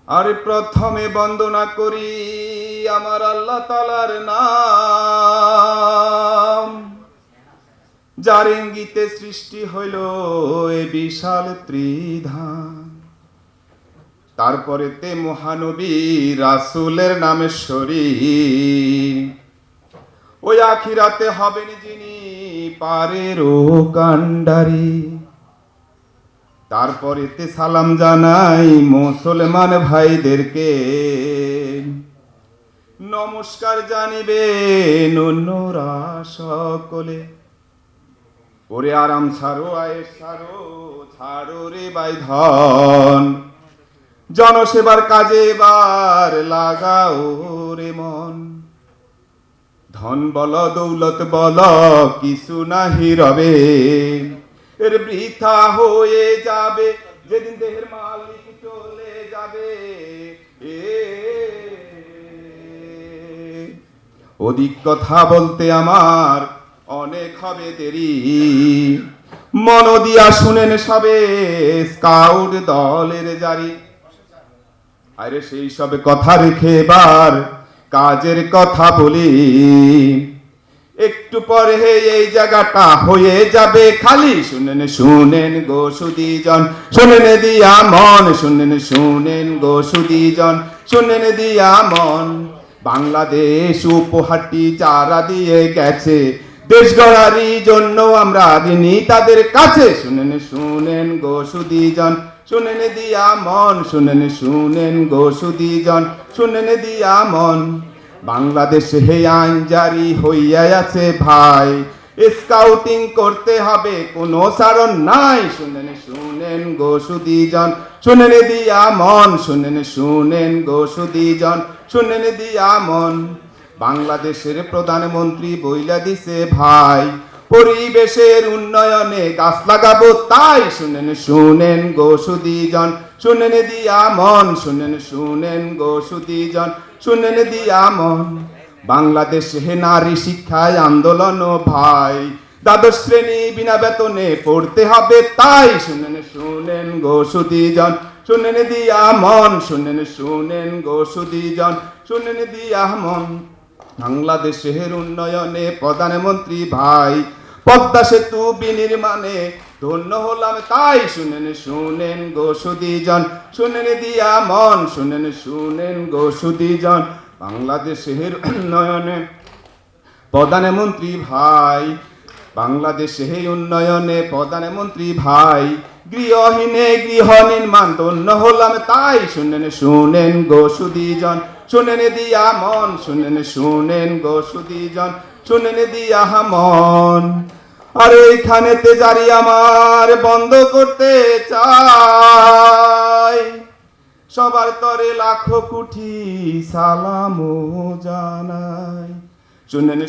আর প্রথমে বন্দনা করি আমার আল্লাহ তাআলার নাম, যার ইঙ্গিতে সৃষ্টি হইল এ বিশাল ত্রিধাম। তারপরে তে মহানবী রাসূলের নামেশ্বরী, ওই আখিরাতে হবেন যিনি পারেরও কান্ডারি। তারপরেতে সালাম জানাই মুসলমান ভাইদেরকে, নমস্কার জানিবেন অন্যরা সকলে। ওরে আরাম ছাড়ো আয়েস ছাড়ো, ছাড়ো রে ভাই ধন, জনসেবার কাজে এবার লাগাও রে মন। ধন বল দৌলত বল কিছু নাহি রবে, এর বৃথা হয়ে যাবে যেদিন দেহের মালিক চলে যাবে। অধিক কথা বলতে আমার অনেক হবে দেরি, মন দিয়া শুনেন সবে স্কাউট দলের জারি। আরে সেই সব কথা রেখে এবার কাজের কথা বলি। একটু পরে এই জায়গাটা হয়ে যাবে খালি। শুনেন শুনেন গো সুদীজন, শুনেন দিয়া মন, শুনেন শুনেন গো সুদীজন, শুনেন দিয়া মন। বাংলাদেশ উপহারটি যারা দিয়ে গেছে, দেশ গড়ারই জন্য আমরা ঋণী তাদের কাছে। শুনেন শুনেন গো সুদীজন, শুনেন দিয়া মন, শুনেন শুনেন গো সুদীজন, শুনেন দিয়া মন। বাংলাদেশে হে আইন জারি হইয়া আছে ভাই, স্কাউটিং করতে হবে কোনো সারণ নাই। শুনেন শুনেন গো সুদীজন, শুনেন দিয়া মন, শুনেন শুনেন গো সুদীজন, শুনেন দিয়া মন। বাংলাদেশের প্রধানমন্ত্রী বইলা দিছে ভাই, পরিবেশের উন্নয়নে গাছ লাগাবো তাই। শুনেন শুনেন গো সুদীজন, শুনেন দিয়া মন, শুনেন শুনেন গো সুদীজন, শুনেন দিয়া মন। বাংলাদেশে নারী শিক্ষায় আন্দোলন ভাই, দ্বাদশ শ্রেণী বিনা বেতনে পড়তে হবে তাই শুনেন শুনেন গো সুধীজন, শুনেন দিয়া মন, শুনেন গো সুধীজন, শুনেন দিয়া মন। বাংলাদেশের উন্নয়নে প্রধানমন্ত্রী ভাই পদ্মা সেতু বিনির্মাণে ধন্য হলাম তাই শুনেন গো সুধীজন, শুনেন দিয়া মন, শুনেন গো সুধীজন। বাংলাদেশের উন্নয়নে প্রধানমন্ত্রী ভাই, বাংলাদেশের উন্নয়নে প্রধানমন্ত্রী ভাই গৃহহীনে গৃহ নির্মাণ ধন্য হলাম তাই শুনেন গো সুধীজন, শুনেন দিয়া মন, শুনেন গো সুধীজন, শুনেন দিয়া মন। আর এইখানে তেজারি আমার বন্ধ করতে চাই, সবার তরে লাখো কোটি সালাম জানাই। শুনেন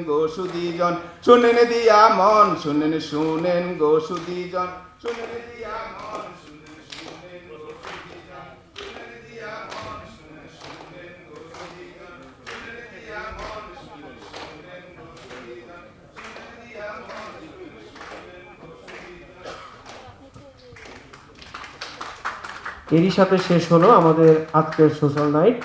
গো সুধীজন, শুনেন দিয়া মন, শুনেন গো সুধীজন, শুনেন দিয়া মন, শুনেন গো সুধীজন, শুনেন দিয়া মন, শুনেন গো সুধীজন, শুনেন দিয়া মন, শুনেন গো সুধীজন, শুনেন দিয়া মন, শুনেন গো সুধীজন। এরই সাথে শেষ হলো আমাদের আজকের সোশ্যাল নাইট।